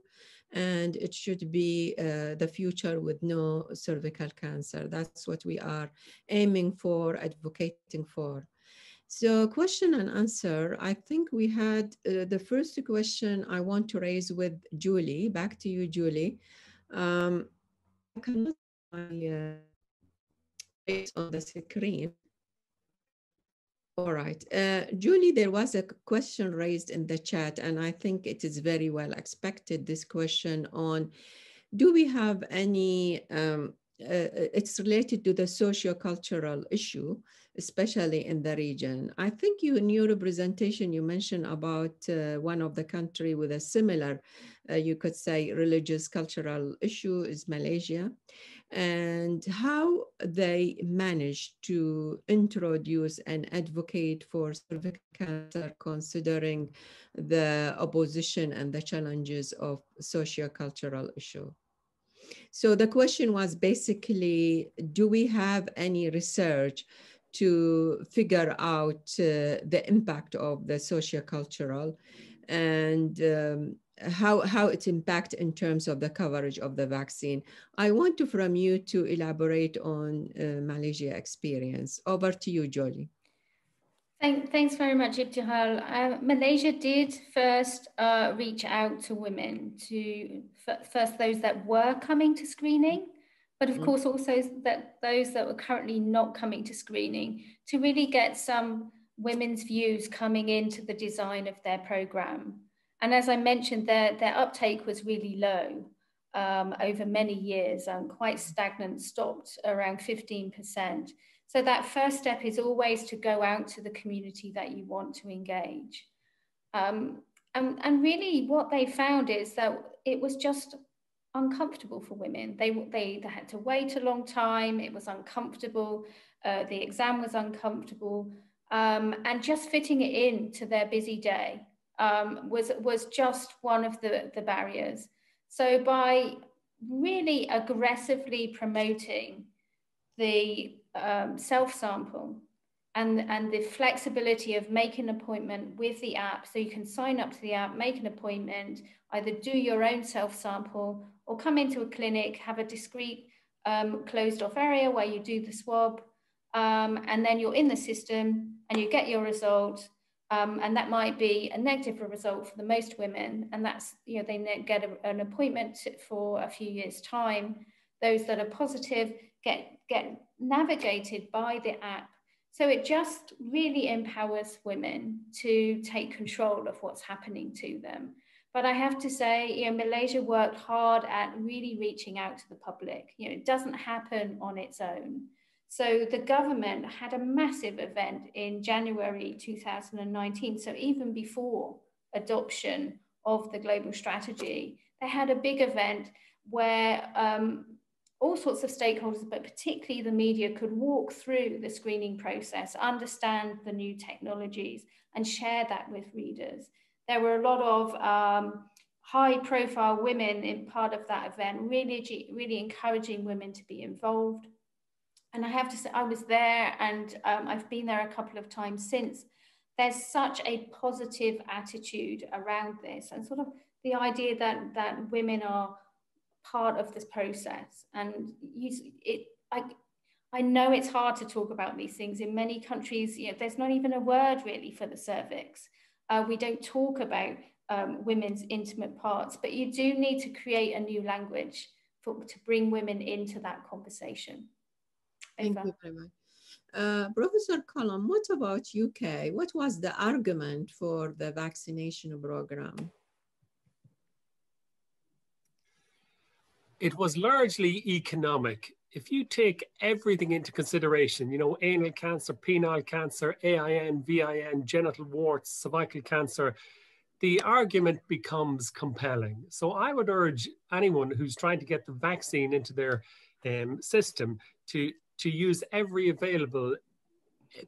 and it should be the future with no cervical cancer. That's what we are aiming for, advocating for. So question and answer, I think we had the first question I want to raise with Julie. Back to you, Julie. I cannot see my face on the screen. All right. Julie, there was a question raised in the chat, and I think it is very well expected, this question on, do we have any, it's related to the socio-cultural issue, especially in the region. I think in your presentation, you mentioned about one of the country with a similar, you could say, religious cultural issue is Malaysia, and how they managed to introduce and advocate for cervical cancer, considering the opposition and the challenges of socio-cultural issue. So the question was basically, do we have any research to figure out the impact of the socio-cultural and how it impacts in terms of the coverage of the vaccine? I want from you to elaborate on Malaysia experience. Over to you, Jolie. Thanks very much, Ibtihal. Malaysia did first reach out to women, first those that were coming to screening, but of course also those that were currently not coming to screening, to really get some women's views coming into the design of their program. And as I mentioned, their uptake was really low over many years, quite stagnant, stopped around 15%. So that first step is always to go out to the community that you want to engage. And really what they found is that it was just uncomfortable for women. They had to wait a long time. It was uncomfortable. The exam was uncomfortable. And just fitting it into their busy day was just one of the barriers. So by really aggressively promoting the self-sample and the flexibility of making an appointment with the app, so you can sign up to the app, make an appointment, either do your own self-sample or come into a clinic, have a discrete closed off area where you do the swab, and then you're in the system and you get your result, and that might be a negative result for the most women, and that's, you know, they get an appointment for a few years' time. Those that are positive get get navigated by the app. So it just really empowers women to take control of what's happening to them. But I have to say, you know, Malaysia worked hard at really reaching out to the public. You know, it doesn't happen on its own. So the government had a massive event in January 2019. So even before adoption of the global strategy, they had a big event where all sorts of stakeholders, but particularly the media, could walk through the screening process, understand the new technologies, and share that with readers. There were a lot of high-profile women in part of that event, really encouraging women to be involved. And I have to say, I was there, and I've been there a couple of times since. There's such a positive attitude around this, and sort of the idea that women are part of this process. And I know it's hard to talk about these things. In many countries, you know, there's not even a word really for the cervix. We don't talk about women's intimate parts, but you do need to create a new language to bring women into that conversation. Thank you very much. Professor Colm, what about UK? What was the argument for the vaccination program? It was largely economic. If you take everything into consideration, you know, anal cancer, penile cancer, AIN, VIN, genital warts, cervical cancer, the argument becomes compelling. So I would urge anyone who's trying to get the vaccine into their system to use every available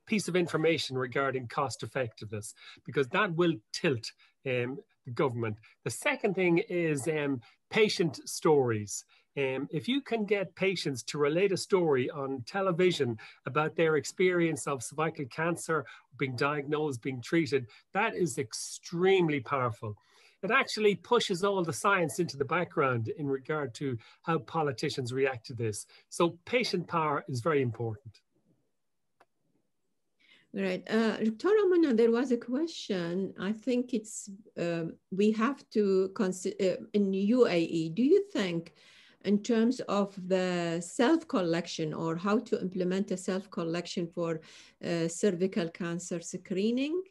piece of information regarding cost effectiveness, because that will tilt the government. The second thing is patient stories. If you can get patients to relate a story on television about their experience of cervical cancer, being diagnosed, being treated, that is extremely powerful. It actually pushes all the science into the background in regard to how politicians react to this. So patient power is very important. Right. Dr. Amina, there was a question. I think it's, we have to consider, in UAE, do you think in terms of the self-collection or how to implement a self-collection for cervical cancer screening,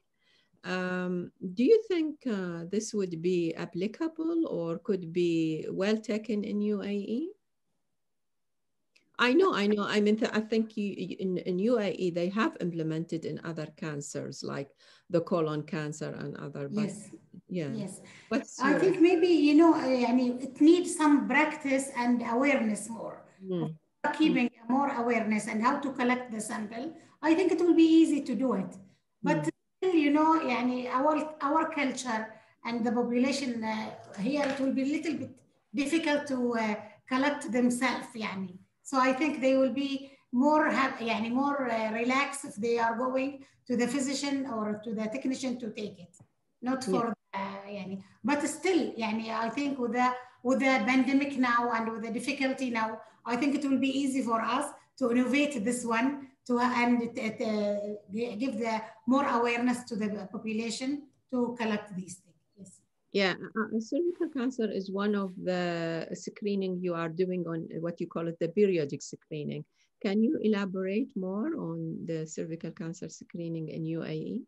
do you think this would be applicable or could be well taken in UAE? I know. I mean, I think in UAE, they have implemented in other cancers like the colon cancer and other. But yes. Yeah. Yes. I think maybe, you know, I mean, it needs some practice and awareness more. Keeping more awareness and how to collect the sample. I think it will be easy to do it. But still, you know, yani our culture and the population here, it will be a little bit difficult to collect themselves. Yani. So I think they will be more relaxed if they are going to the physician or to the technician to take it, not for but still, I think with the pandemic now and with the difficulty now, I think it will be easy for us to innovate this one and give the more awareness to the population to collect these things. Yes. Yeah, cervical cancer is one of the screening you are doing on what you call it the periodic screening. Can you elaborate more on the cervical cancer screening in UAE?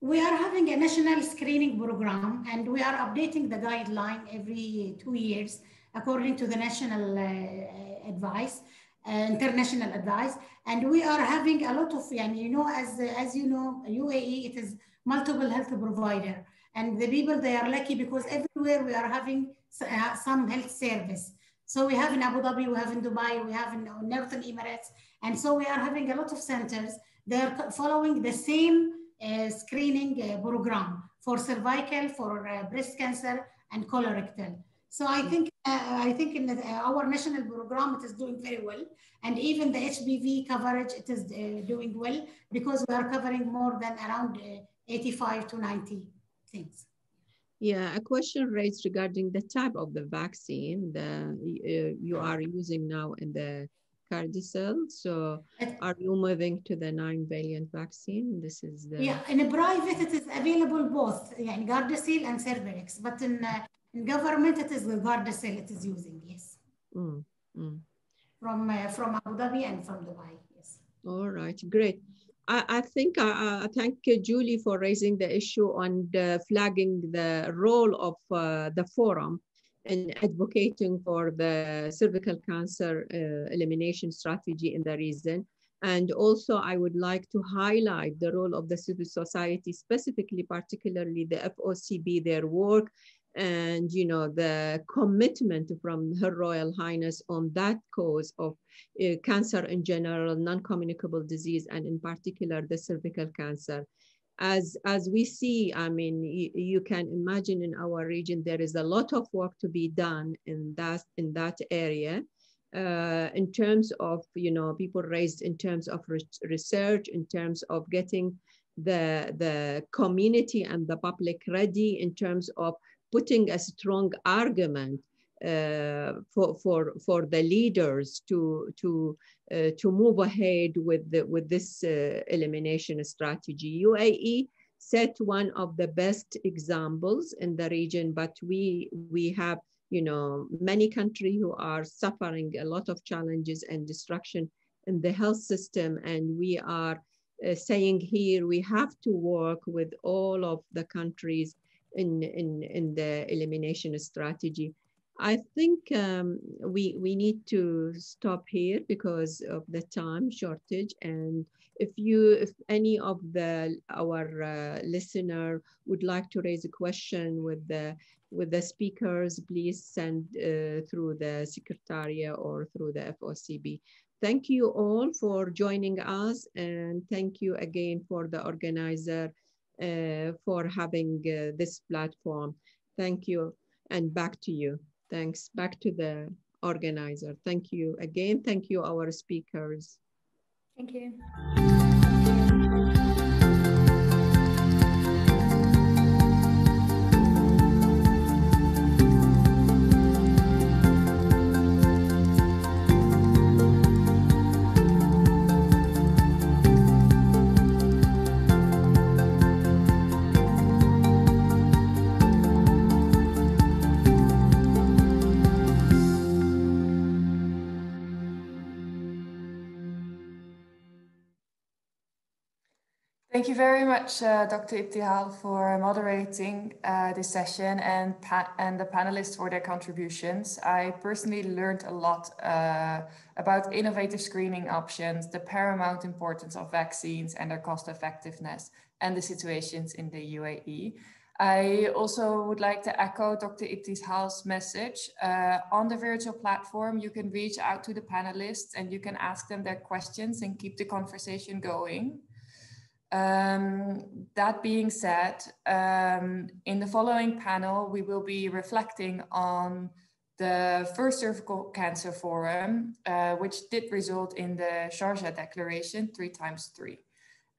We are having a national screening program, and we are updating the guideline every 2 years according to the national advice, international advice. And we are having a lot of, you know, as you know, UAE, it is multiple health provider. And the people, they are lucky because everywhere we are having some health service. So we have in Abu Dhabi, we have in Dubai, we have in Northern Emirates. And so we are having a lot of centers. They are following the same screening program for cervical, for breast cancer, and colorectal. So I think in our national program, it is doing very well. And even the HPV coverage, it is doing well because we are covering more than around 85 to 90 things. Yeah, a question raised regarding the type of the vaccine you are using now in the Gardasil. So are you moving to the 9-valent vaccine? This is the... Yeah, in a private, it is available both, Gardasil and Cervarix. But in government, it is the Gardasil it is using, yes. from Abu Dhabi and from Dubai. Yes. All right, great. I think I thank Julie for raising the issue on flagging the role of the forum in advocating for the cervical cancer elimination strategy in the region. And also I would like to highlight the role of the civil society, specifically, particularly the FOCP, their work, and the commitment from Her Royal Highness on that cause of cancer in general, non-communicable disease, and in particular the cervical cancer. As we see, I mean, you can imagine in our region there is a lot of work to be done in that area. In terms of people raised in terms of research, in terms of getting the community and the public ready, in terms of putting a strong argument for the leaders to move ahead with this elimination strategy. UAE set one of the best examples in the region, but we have many countries who are suffering a lot of challenges and destruction in the health system, and we are saying here we have to work with all of the countries in the elimination strategy. I think we need to stop here because of the time shortage. And if any of our listener would like to raise a question with the speakers, please send through the Secretariat or through the FOCP. Thank you all for joining us, and thank you again for the organizer for having this platform. Thank you, and back to you. Thanks, back to the organizer. Thank you again. Thank you, our speakers. Thank you. Thank you very much, Dr. Ibtihal, for moderating this session, and the panelists for their contributions. I personally learned a lot about innovative screening options, the paramount importance of vaccines and their cost effectiveness, and the situations in the UAE. I also would like to echo Dr. Ibtihal's message. On the virtual platform, you can reach out to the panelists and you can ask them their questions and keep the conversation going. That being said, in the following panel, we will be reflecting on the first cervical cancer forum, which did result in the Sharjah Declaration 3x3.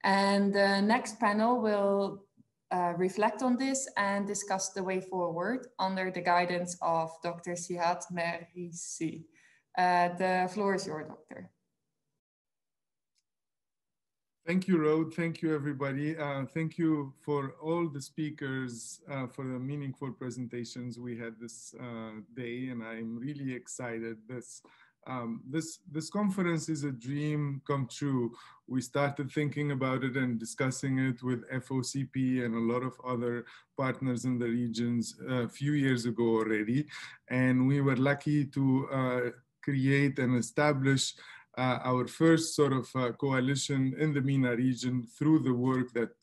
And the next panel will reflect on this and discuss the way forward under the guidance of Dr. Ziad Mhiersi. The floor is yours, Doctor. Thank you, Rode. Thank you, everybody. Thank you for all the speakers for the meaningful presentations we had this day, and I'm really excited. This conference is a dream come true. We started thinking about it and discussing it with FOCP and a lot of other partners in the regions a few years ago already, and we were lucky to create and establish our first sort of coalition in the MENA region through the work that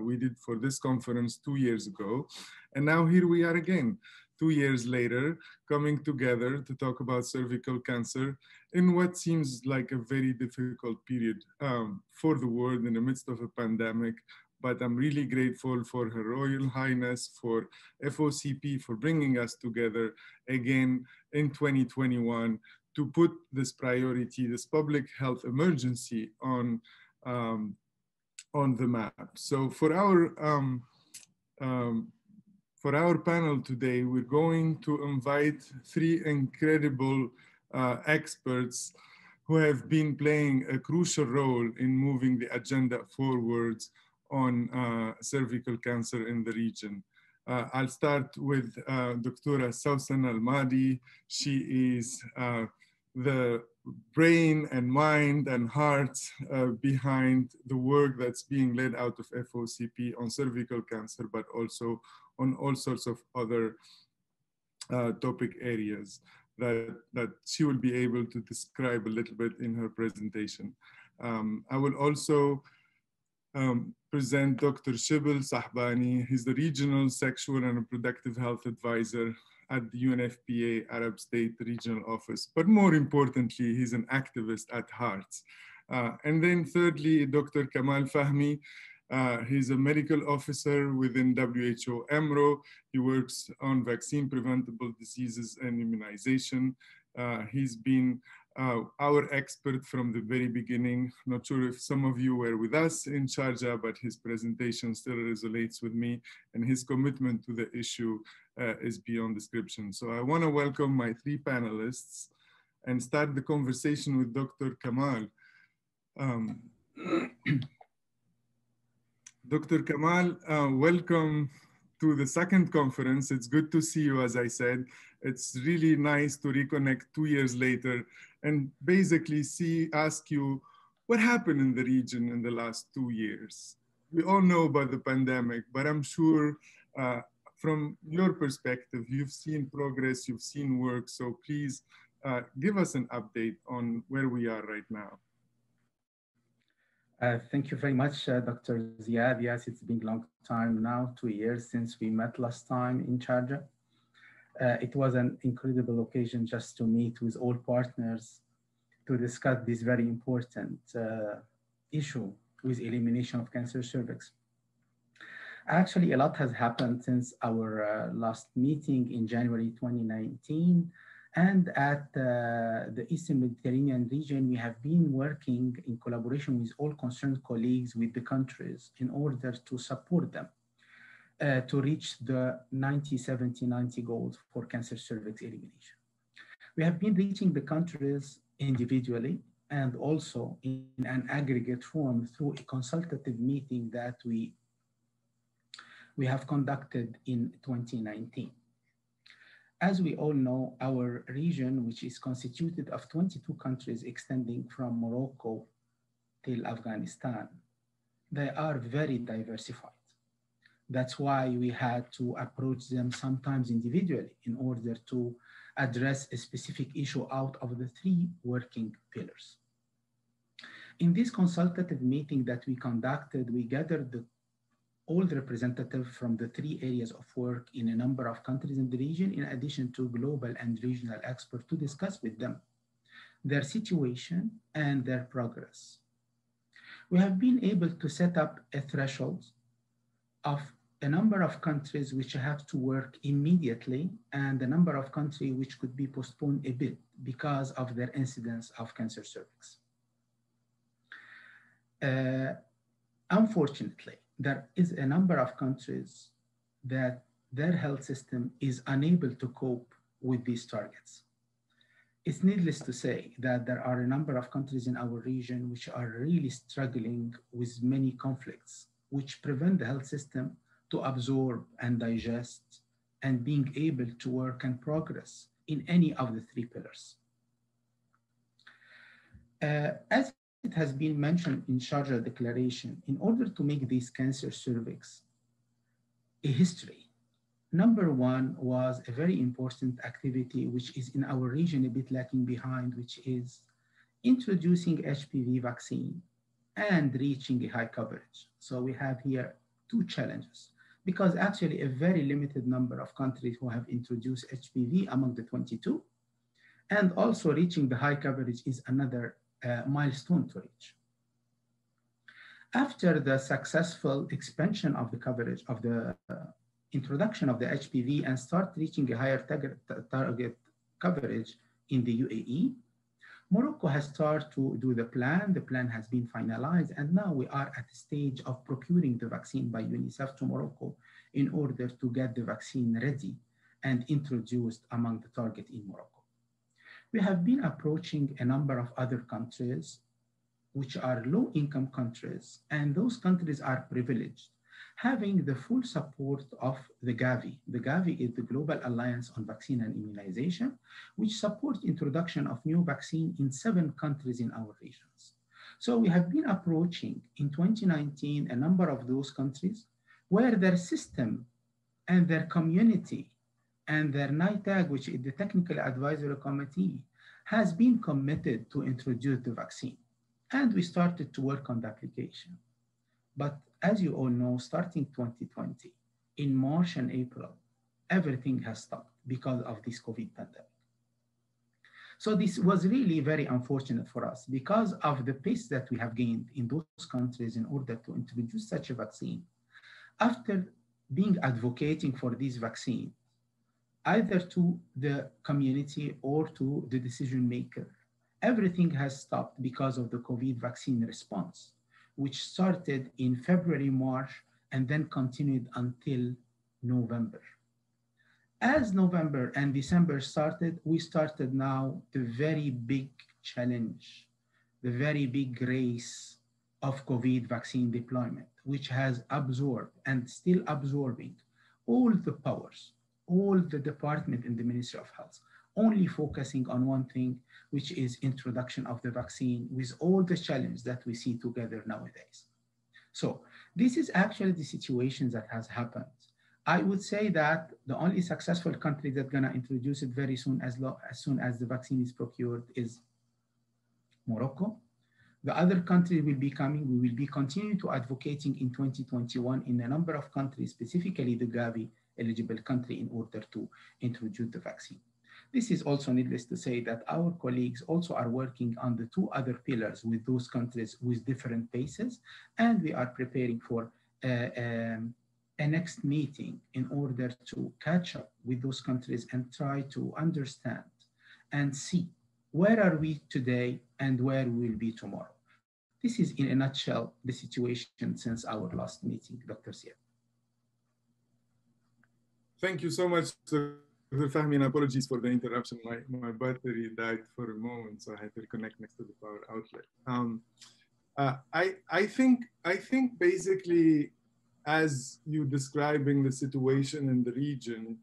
we did for this conference 2 years ago. And now here we are again, 2 years later, coming together to talk about cervical cancer in what seems like a very difficult period for the world in the midst of a pandemic. But I'm really grateful for Her Royal Highness, for FOCP, for bringing us together again in 2021 to put this priority, this public health emergency on the map. So for our panel today, we're going to invite 3 incredible experts who have been playing a crucial role in moving the agenda forwards on cervical cancer in the region. I'll start with Dr. Sawsan Al-Madi. She is the brain and mind and heart behind the work that's being led out of FOCP on cervical cancer, but also on all sorts of other topic areas that she will be able to describe a little bit in her presentation. I will also present Dr. Shibl Sahbani. He's the Regional Sexual and Reproductive Health Advisor at the UNFPA Arab State Regional Office. But more importantly, he's an activist at heart. And then thirdly, Dr. Kamal Fahmi. He's a medical officer within WHO EMRO. He works on vaccine preventable diseases and immunization. He's been our expert from the very beginning. Not sure if some of you were with us in Sharjah, but his presentation still resonates with me, and his commitment to the issue is beyond description. So I want to welcome my three panelists and start the conversation with Dr. Kamal. Dr. Kamal, welcome to the second conference. It's good to see you, as I said. It's really nice to reconnect 2 years later and basically ask you what happened in the region in the last 2 years. We all know about the pandemic, but I'm sure from your perspective, you've seen progress, you've seen work. So please give us an update on where we are right now. Thank you very much, Dr. Ziad. Yes, it's been a long time now, 2 years since we met last time in Sharjah. It was an incredible occasion just to meet with all partners to discuss this very important issue with elimination of cancer cervix. Actually, a lot has happened since our last meeting in January 2019. And at the Eastern Mediterranean region, we have been working in collaboration with all concerned colleagues with the countries in order to support them to reach the 90-70-90 goals for cancer cervix elimination. We have been reaching the countries individually and also in an aggregate form through a consultative meeting that we have conducted in 2019. As we all know, our region, which is constituted of 22 countries extending from Morocco till Afghanistan, they are very diversified. That's why we had to approach them sometimes individually in order to address a specific issue out of the 3 working pillars. In this consultative meeting that we conducted, we gathered all the representatives from the 3 areas of work in a number of countries in the region, in addition to global and regional experts, to discuss with them their situation and their progress. We have been able to set up a threshold of a number of countries which have to work immediately and a number of countries which could be postponed a bit because of their incidence of cancer cervix. Unfortunately, there is a number of countries that their health system is unable to cope with these targets. It's needless to say that there are a number of countries in our region which are really struggling with many conflicts, which prevent the health system to absorb and digest and being able to work and progress in any of the 3 pillars. As it has been mentioned in Sharjah Declaration, in order to make this cancer cervix a history, number 1 was a very important activity which is in our region a bit lacking behind, which is introducing HPV vaccine and reaching a high coverage. So we have here 2 challenges, because actually a very limited number of countries who have introduced HPV among the 22, and also reaching the high coverage is another milestone to reach. After the successful expansion of the coverage of the introduction of the HPV and start reaching a higher target coverage in the UAE, Morocco has started to do the plan. The plan has been finalized, and now we are at the stage of procuring the vaccine by UNICEF to Morocco in order to get the vaccine ready and introduced among the target in Morocco. We have been approaching a number of other countries which are low-income countries, and those countries are privileged. having the full support of the Gavi. The Gavi is the Global Alliance on Vaccine and Immunization, which supports introduction of new vaccine in 7 countries in our regions. So we have been approaching in 2019 a number of those countries where their system and their community and their NITAG, which is the Technical Advisory Committee, has been committed to introduce the vaccine. And we started to work on the application. But as you all know, starting 2020, in March and April, everything has stopped because of this COVID pandemic. So this was really very unfortunate for us because of the pace that we have gained in those countries in order to introduce such a vaccine. After being advocating for this vaccine, either to the community or to the decision maker, everything has stopped because of the COVID vaccine response, which started in February, March, and then continued until November. As November and December started, we started now the very big challenge, the very big race of COVID vaccine deployment, which has absorbed and still absorbing all the powers, all the department in the Ministry of Health, only focusing on one thing, which is introduction of the vaccine with all the challenges that we see together nowadays. So this is actually the situation that has happened. I would say that the only successful country that's gonna introduce it very soon, as soon as the vaccine is procured, is Morocco. The other country will be coming. We will be continuing to advocating in 2021 in a number of countries, specifically the Gavi eligible country, in order to introduce the vaccine. This is also needless to say that our colleagues also are working on the 2 other pillars with those countries with different paces, and we are preparing for a next meeting in order to catch up with those countries and try to understand and see where are we today and where we will be tomorrow. This is in a nutshell the situation since our last meeting, Dr. Ziad. Thank you so much, Dr. Fahmy, and apologies for the interruption. My battery died for a moment, so I had to reconnect next to the power outlet. I think basically, as you describing the situation in the region,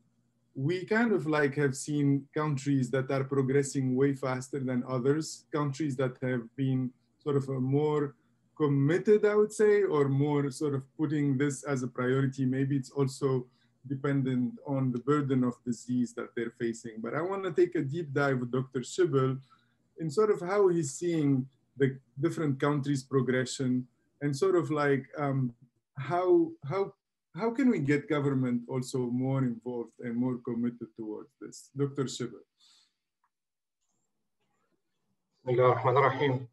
we kind of like have seen countries that are progressing way faster than others, countries that have been sort of a more committed, I would say, or more sort of putting this as a priority. Maybe it's also dependent on the burden of disease that they're facing. But I want to take a deep dive with Dr. Shibel in sort of how he's seeing the different countries' progression and sort of like how can we get government also more involved and more committed towards this? Dr. Shibel.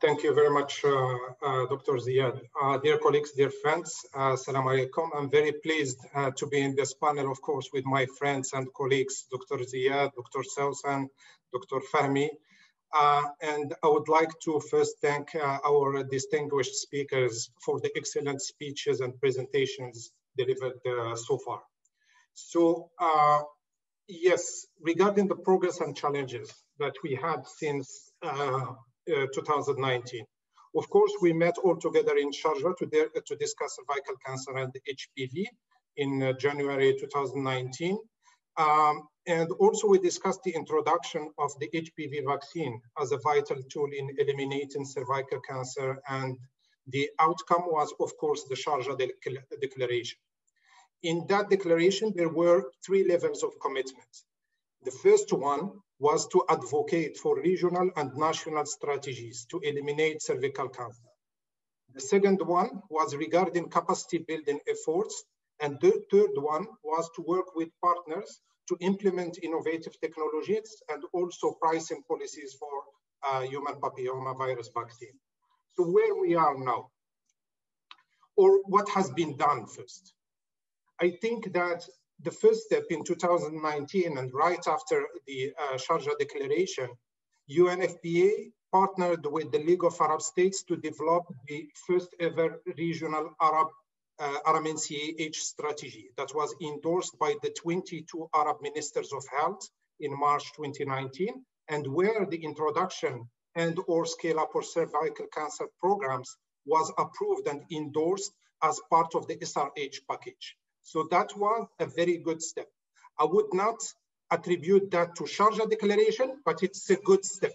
Thank you very much, Dr. Ziad. Dear colleagues, dear friends, Assalamu alaikum. I'm very pleased to be in this panel, of course, with my friends and colleagues, Dr. Ziad, Dr. Sawsan, Dr. Fahmy. And I would like to first thank our distinguished speakers for the excellent speeches and presentations delivered so far. So, yes, regarding the progress and challenges that we had since 2019. Of course, we met all together in Sharjah to discuss cervical cancer and HPV in January 2019. And also we discussed the introduction of the HPV vaccine as a vital tool in eliminating cervical cancer. And the outcome was, of course, the Sharjah Declaration. In that declaration, there were 3 levels of commitment. The first one was to advocate for regional and national strategies to eliminate cervical cancer. The second one was regarding capacity building efforts. And the third one was to work with partners to implement innovative technologies and also pricing policies for human papillomavirus vaccine. So where we are now, or what has been done first? I think that the first step in 2019 and right after the Sharjah Declaration, UNFPA partnered with the League of Arab States to develop the first ever regional RMNCAH strategy that was endorsed by the 22 Arab Ministers of Health in March 2019, and where the introduction and or scale up of cervical cancer programs was approved and endorsed as part of the SRH package. So that was a very good step. I would not attribute that to Sharjah Declaration, but it's a good step.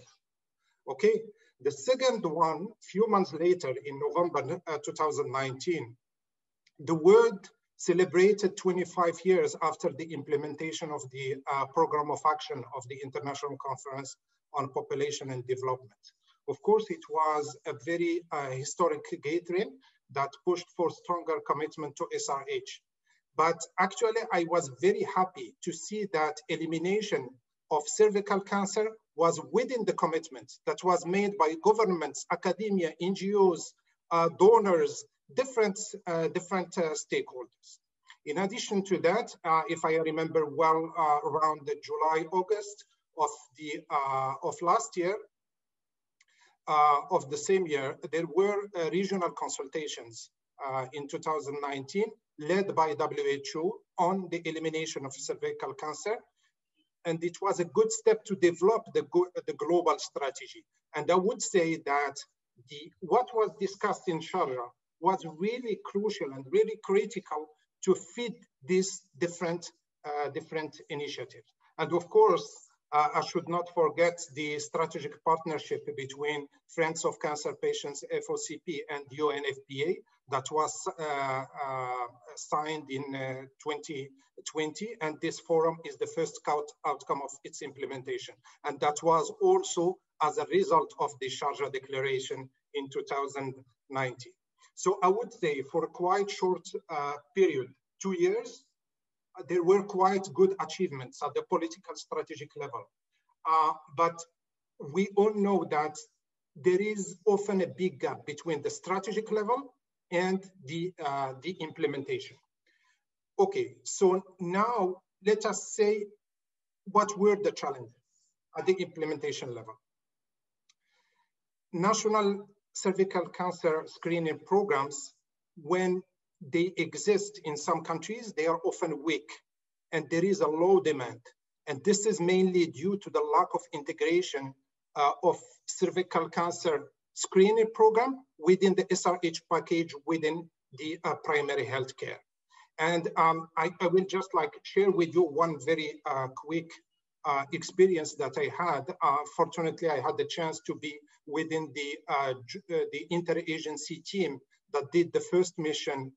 Okay, the second one, few months later in November 2019, the world celebrated 25 years after the implementation of the program of action of the International Conference on Population and Development. Of course, it was a very historic gathering that pushed for stronger commitment to SRH. But actually, I was very happy to see that elimination of cervical cancer was within the commitment that was made by governments, academia, NGOs, donors, different stakeholders. In addition to that, if I remember well, around the July, August of last year, of the same year, there were regional consultations in 2019 led by WHO on the elimination of cervical cancer. And it was a good step to develop the global strategy. And I would say that what was discussed in Sharjah was really crucial and really critical to feed these different initiatives. And of course, I should not forget the strategic partnership between Friends of Cancer Patients, FOCP, and UNFPA that was signed in 2020. And this forum is the first outcome of its implementation. And that was also as a result of the Sharjah Declaration in 2019. So I would say for a quite short period, 2 years, there were quite good achievements at the political strategic level. But we all know that there is often a big gap between the strategic level and the implementation. Okay, so now let us say what were the challenges at the implementation level. National cervical cancer screening programs, when they exist in some countries, they are often weak and there is a low demand. And this is mainly due to the lack of integration of cervical cancer screening program within the SRH package within the primary health care. And I will just share with you one very quick experience that I had. Fortunately, I had the chance to be within the interagency team that did the first mission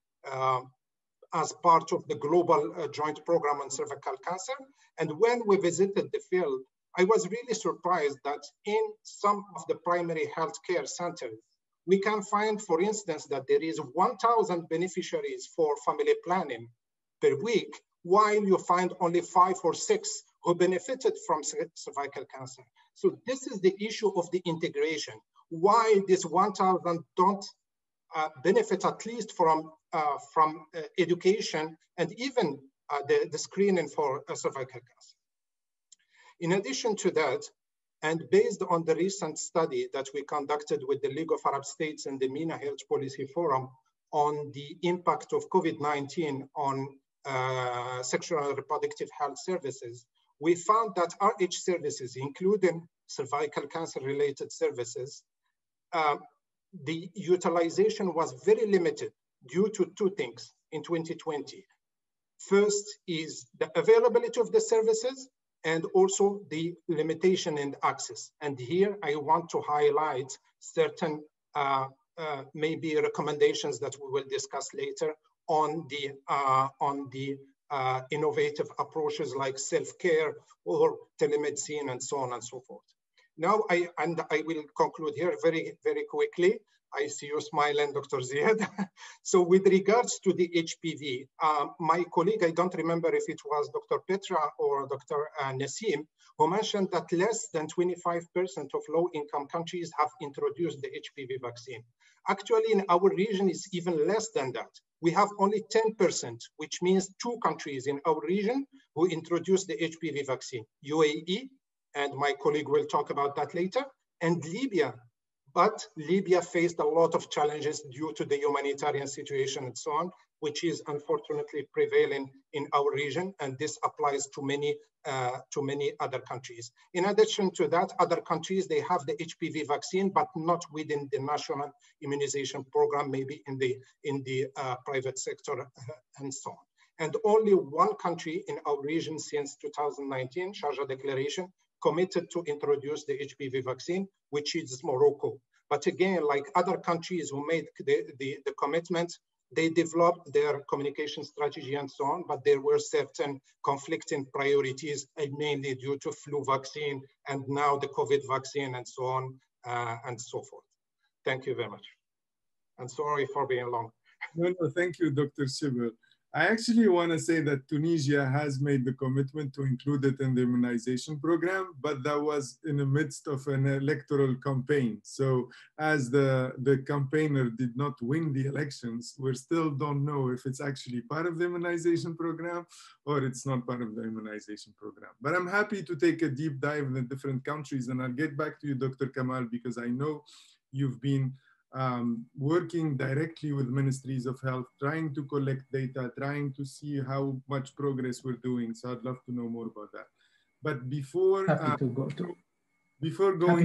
as part of the global joint program on cervical cancer. And when we visited the field, I was really surprised that in some of the primary healthcare centers, we can find, for instance, that there is 1,000 beneficiaries for family planning per week, while you find only 5 or 6 who benefited from cervical cancer. So this is the issue of the integration. Why this 1,000 don't benefit at least from education and even the screening for cervical cancer. In addition to that, and based on the recent study that we conducted with the League of Arab States and the MENA Health Policy Forum on the impact of COVID-19 on sexual and reproductive health services, we found that RH services, including cervical cancer-related services, the utilization was very limited due to 2 things in 2020. First is the availability of the services and also the limitation in access. And here I want to highlight certain maybe recommendations that we will discuss later on the innovative approaches like self-care or telemedicine and so on and so forth. Now, I will conclude here very, very quickly. I see you smiling, Dr. Ziad. So with regards to the HPV, my colleague, I don't remember if it was Dr. Petra or Dr. Nasim, who mentioned that less than 25% of low-income countries have introduced the HPV vaccine. Actually, in our region, it's even less than that. We have only 10%, which means 2 countries in our region who introduced the HPV vaccine, UAE, and my colleague will talk about that later, and Libya, But Libya faced a lot of challenges due to the humanitarian situation and so on, which is unfortunately prevailing in our region, and this applies to many other countries. In addition to that, other countries, they have the HPV vaccine, but not within the national immunization program, maybe in the private sector and so on. And only one country in our region since 2019, Sharjah Declaration, committed to introduce the HPV vaccine, which is Morocco. But again, like other countries who made the commitment, they developed their communication strategy and so on, but there were certain conflicting priorities, mainly due to flu vaccine and now the COVID vaccine and so on and so forth. Thank you very much. And sorry for being long. No, thank you, Dr. Shibel. I actually want to say that Tunisia has made the commitment to include it in the immunization program, but that was in the midst of an electoral campaign. So as the campaigner did not win the elections, we still don't know if it's actually part of the immunization program or it's not part of the immunization program. But I'm happy to take a deep dive in the different countries, and I'll get back to you, Dr. Kamal, because I know you've been working directly with ministries of health, trying to collect data, trying to see how much progress we're doing. So I'd love to know more about that. But before going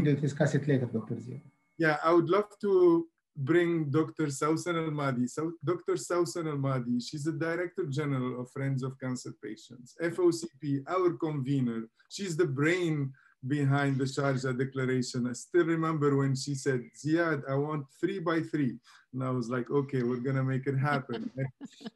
to discuss it later, Dr. Ziad. Yeah, I would love to bring Dr. Sawsan Al-Mahdi. So Dr. Sawsan Al-Mahdi, she's the Director General of Friends of Cancer Patients, FOCP, our convener. She's the brain behind the Sharjah Declaration. I still remember when she said, Ziad, I want 3 by 3. And I was like, okay, we're gonna make it happen. And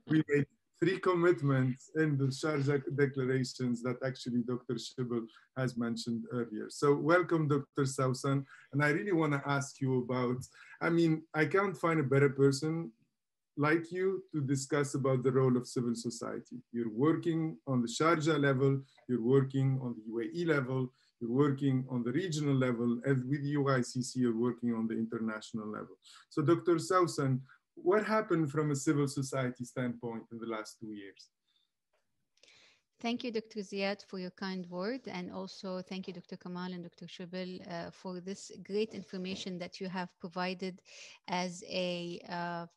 we made 3 commitments in the Sharjah Declarations that actually Dr. Shibel has mentioned earlier. So welcome, Dr. Sawsan. And I really wanna ask you about, I mean, I can't find a better person like you to discuss about the role of civil society. You're working on the Sharjah level, you're working on the UAE level, you're working on the regional level, and with UICC, you're working on the international level. So Dr. Sawsan, what happened from a civil society standpoint in the last 2 years? Thank you, Dr. Ziad, for your kind word. And also thank you, Dr. Kamal and Dr. Shibel, for this great information that you have provided as a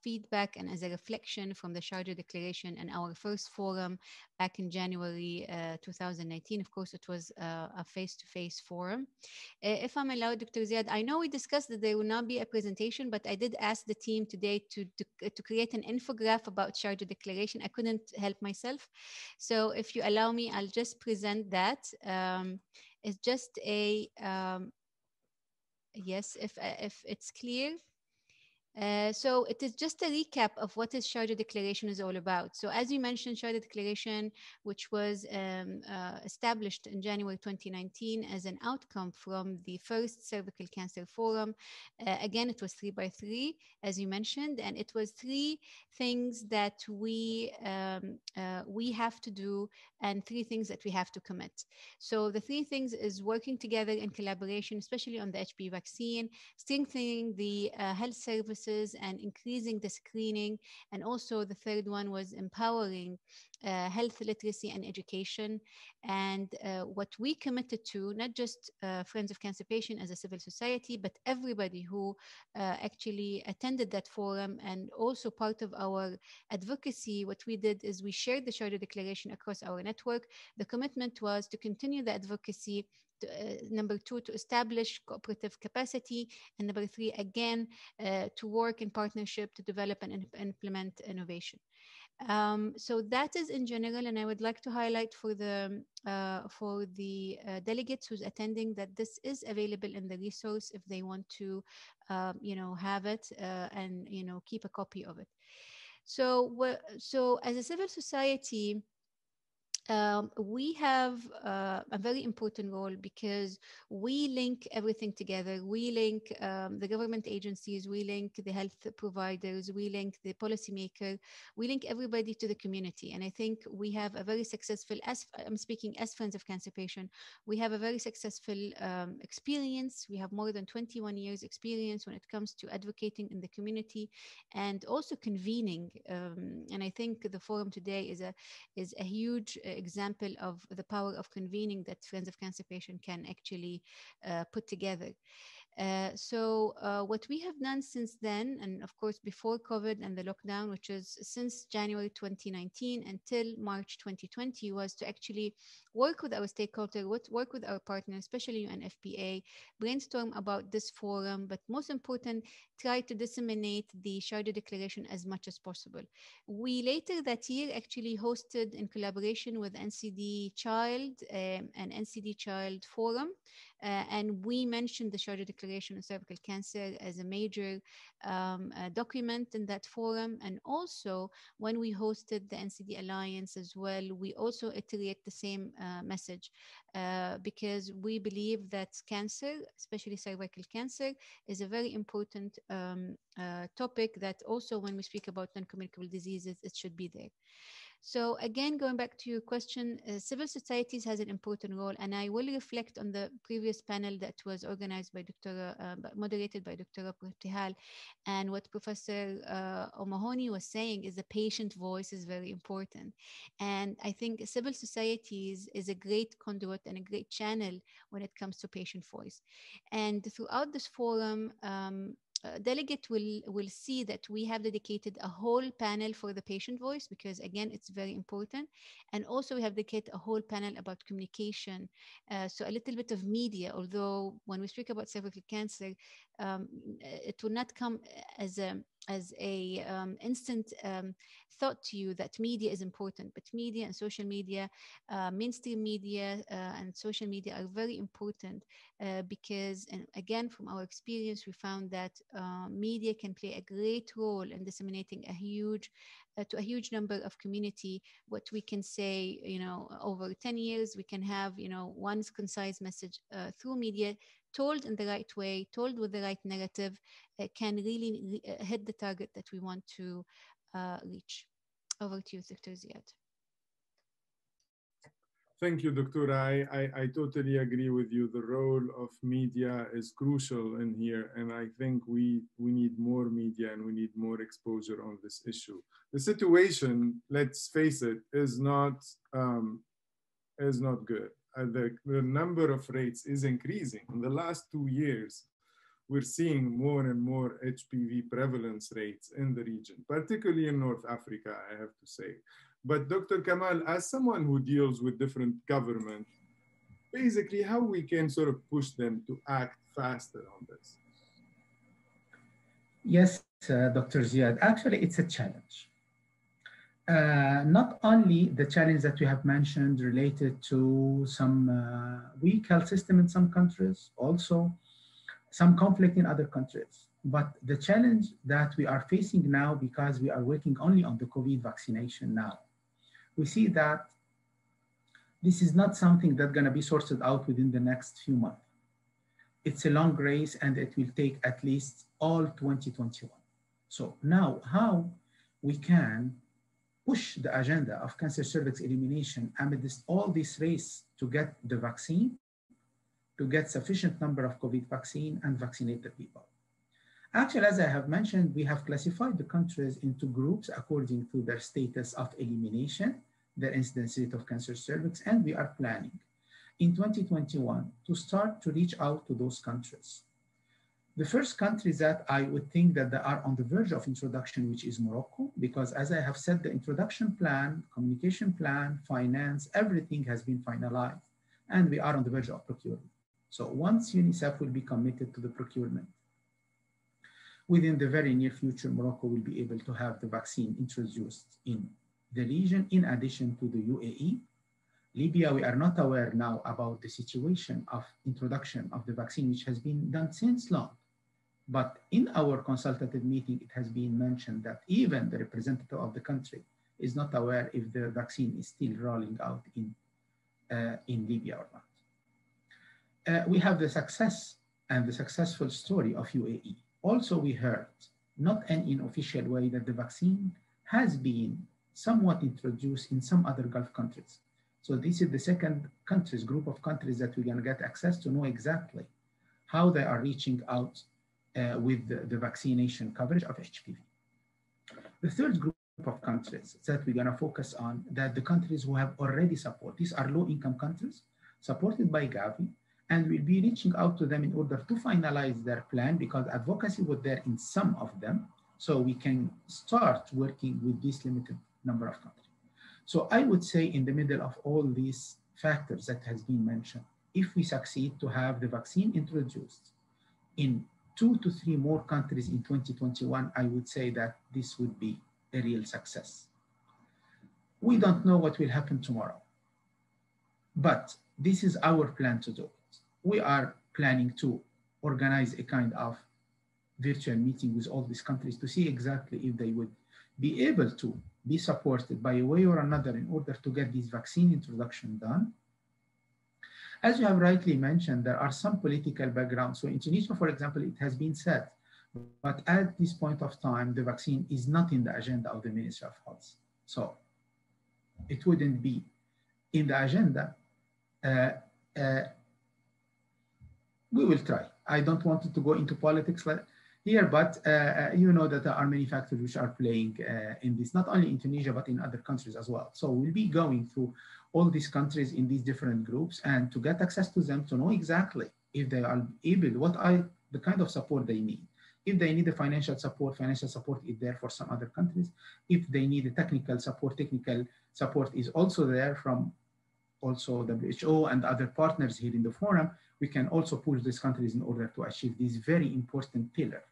feedback and as a reflection from the Sharjah Declaration and our first forum back in January 2019. Of course, it was a face-to-face forum. If I'm allowed, Dr. Ziad, I know we discussed that there will not be a presentation, but I did ask the team today to create an infographic about Sharjah Declaration. I couldn't help myself. So if you allow me, I'll just present that. It's just a, yes, if it's clear. So it is just a recap of what is Sharjah Declaration is all about. So as you mentioned, Sharjah Declaration, which was established in January 2019 as an outcome from the first cervical cancer forum. Again, it was 3 by 3, as you mentioned, and it was 3 things that we have to do and 3 things that we have to commit. So the 3 things is working together in collaboration, especially on the HPV vaccine, strengthening the health services and increasing the screening. And also the third one was empowering health literacy and education. And what we committed to, not just Friends of Cancer Patients as a civil society, but everybody who actually attended that forum, and also part of our advocacy, what we did is we shared the Sharjah Declaration across our network. The commitment was to continue the advocacy. Number 2, to establish cooperative capacity, and number 3, again, to work in partnership to develop and implement innovation. So that is in general, and I would like to highlight for the delegates who's attending that this is available in the resource if they want to, have it and keep a copy of it. So as a civil society, we have a very important role because we link everything together. We link the government agencies, we link the health providers, we link the policymaker, we link everybody to the community. And I think we have a very successful, as I'm speaking as Friends of Cancer Patients, we have a very successful experience. We have more than 21 years experience when it comes to advocating in the community and also convening. And I think the forum today is a huge example of the power of convening that Friends of Cancer Patients can actually put together. What we have done since then, and of course before COVID and the lockdown, which is since January 2019 until March 2020, was to actually work with our stakeholders, work with our partners, especially UNFPA, brainstorm about this forum, but most important, try to disseminate the Sharjah Declaration as much as possible. We later that year actually hosted, in collaboration with NCD Child, an NCD Child forum, and we mentioned the Sharjah Declaration on Cervical Cancer as a major document in that forum. And also, when we hosted the NCD Alliance as well, we also iterate the same message, because we believe that cancer, especially cervical cancer, is a very important topic that also, when we speak about non-communicable diseases, it should be there. So again, going back to your question, civil societies has an important role, and I will reflect on the previous panel that was organized by moderated by Dr. Ibtihal, and what Professor O'Mahony was saying is the patient voice is very important. And I think civil societies is a great conduit and a great channel when it comes to patient voice. And throughout this forum, delegate will see that we have dedicated a whole panel for the patient voice, because again, it's very important. And also we have dedicated a whole panel about communication. So a little bit of media, although when we speak about cervical cancer, it will not come as a instant thought to you that media is important, but media and social media, mainstream media and social media are very important, because, and again, from our experience, we found that media can play a great role in disseminating to a huge number of community. What we can say, over 10 years, we can have, one concise message through media, told in the right way, told with the right narrative, can really hit the target that we want to reach. Over to you, Dr. Ziad. Thank you, Dr. I totally agree with you. The role of media is crucial in here, and I think we need more media and we need more exposure on this issue. The situation, let's face it, is not good. The number of rates is increasing. In the last 2 years, we're seeing more and more HPV prevalence rates in the region, particularly in North Africa, I have to say. But Dr. Kamal, as someone who deals with different governments, basically how we can sort of push them to act faster on this? Yes, Dr. Ziad, actually it's a challenge. Not only the challenge that we have mentioned related to some weak health system in some countries, also some conflict in other countries, but the challenge that we are facing now, because we are working only on the COVID vaccination now, we see that this is not something that's going to be sorted out within the next few months. It's a long race, and it will take at least all 2021. So now, how we can push the agenda of cancer cervix elimination amidst all this race to get the vaccine, to get sufficient number of COVID vaccine and vaccinate the people. Actually, as I have mentioned, we have classified the countries into groups according to their status of elimination, their incidence rate of cancer cervix, and we are planning in 2021 to start to reach out to those countries. The first countries that I would think that they are on the verge of introduction, which is Morocco, because as I have said, the introduction plan, communication plan, finance, everything has been finalized, and we are on the verge of procurement. So once UNICEF will be committed to the procurement, within the very near future, Morocco will be able to have the vaccine introduced in the region, in addition to the UAE. Libya, we are not aware now about the situation of introduction of the vaccine, which has been done since long. But in our consultative meeting, it has been mentioned that even the representative of the country is not aware if the vaccine is still rolling out in Libya or not. We have the success and the successful story of UAE. Also, we heard, not in an official way, that the vaccine has been somewhat introduced in some other Gulf countries. So this is the second group of countries that we're going to get access to know exactly how they are reaching out with the vaccination coverage of HPV. The third group of countries that we're going to focus on, that the countries who have already supported, these are low-income countries supported by Gavi, and we'll be reaching out to them in order to finalize their plan, because advocacy was there in some of them, so we can start working with this limited number of countries. So I would say in the middle of all these factors that has been mentioned, if we succeed to have the vaccine introduced in 2 to 3 more countries in 2021, I would say that this would be a real success. We don't know what will happen tomorrow, but this is our plan to do it. We are planning to organize a kind of virtual meeting with all these countries to see exactly if they would be able to be supported by a way or another in order to get this vaccine introduction done. As you have rightly mentioned, there are some political backgrounds. So in Tunisia, for example, it has been said, but at this point of time, the vaccine is not in the agenda of the Ministry of Health. So it wouldn't be in the agenda. We will try. I don't want to go into politics here, but you know that there are many factors which are playing in this, not only in Tunisia, but in other countries as well. So we'll be going through all these countries in these different groups and to get access to them, to know exactly if they are able, what are the kind of support they need. If they need a financial support is there for some other countries. If they need a technical support is also there from also WHO and other partners here in the forum. We can also push these countries in order to achieve this very important pillar.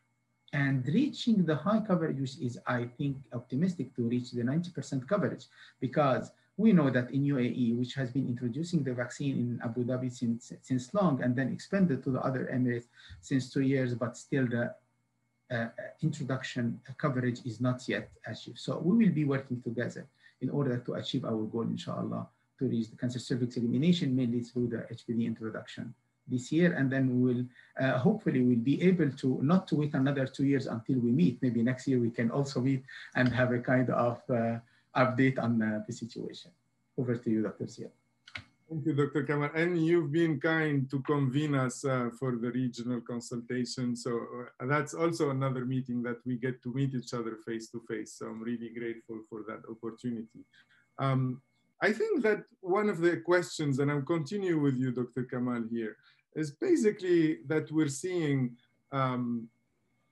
And reaching the high coverage is, I think, optimistic to reach the 90% coverage, because we know that in UAE, which has been introducing the vaccine in Abu Dhabi since long, and then expanded to the other Emirates since 2 years, but still the introduction coverage is not yet achieved. So we will be working together in order to achieve our goal, inshallah, to reach the cancer cervix elimination, mainly through the HPV introduction this year. And then we will, hopefully we'll be able to not to wait another 2 years until we meet. Maybe next year we can also meet and have a kind of update on the situation. Over to you, Dr. Ziad. Thank you, Dr. Kamal. And you've been kind to convene us for the regional consultation. So that's also another meeting that we get to meet each other face to face. So I'm really grateful for that opportunity. I think that one of the questions, and I'll continue with you, Dr. Kamal, here, is basically that we're seeing a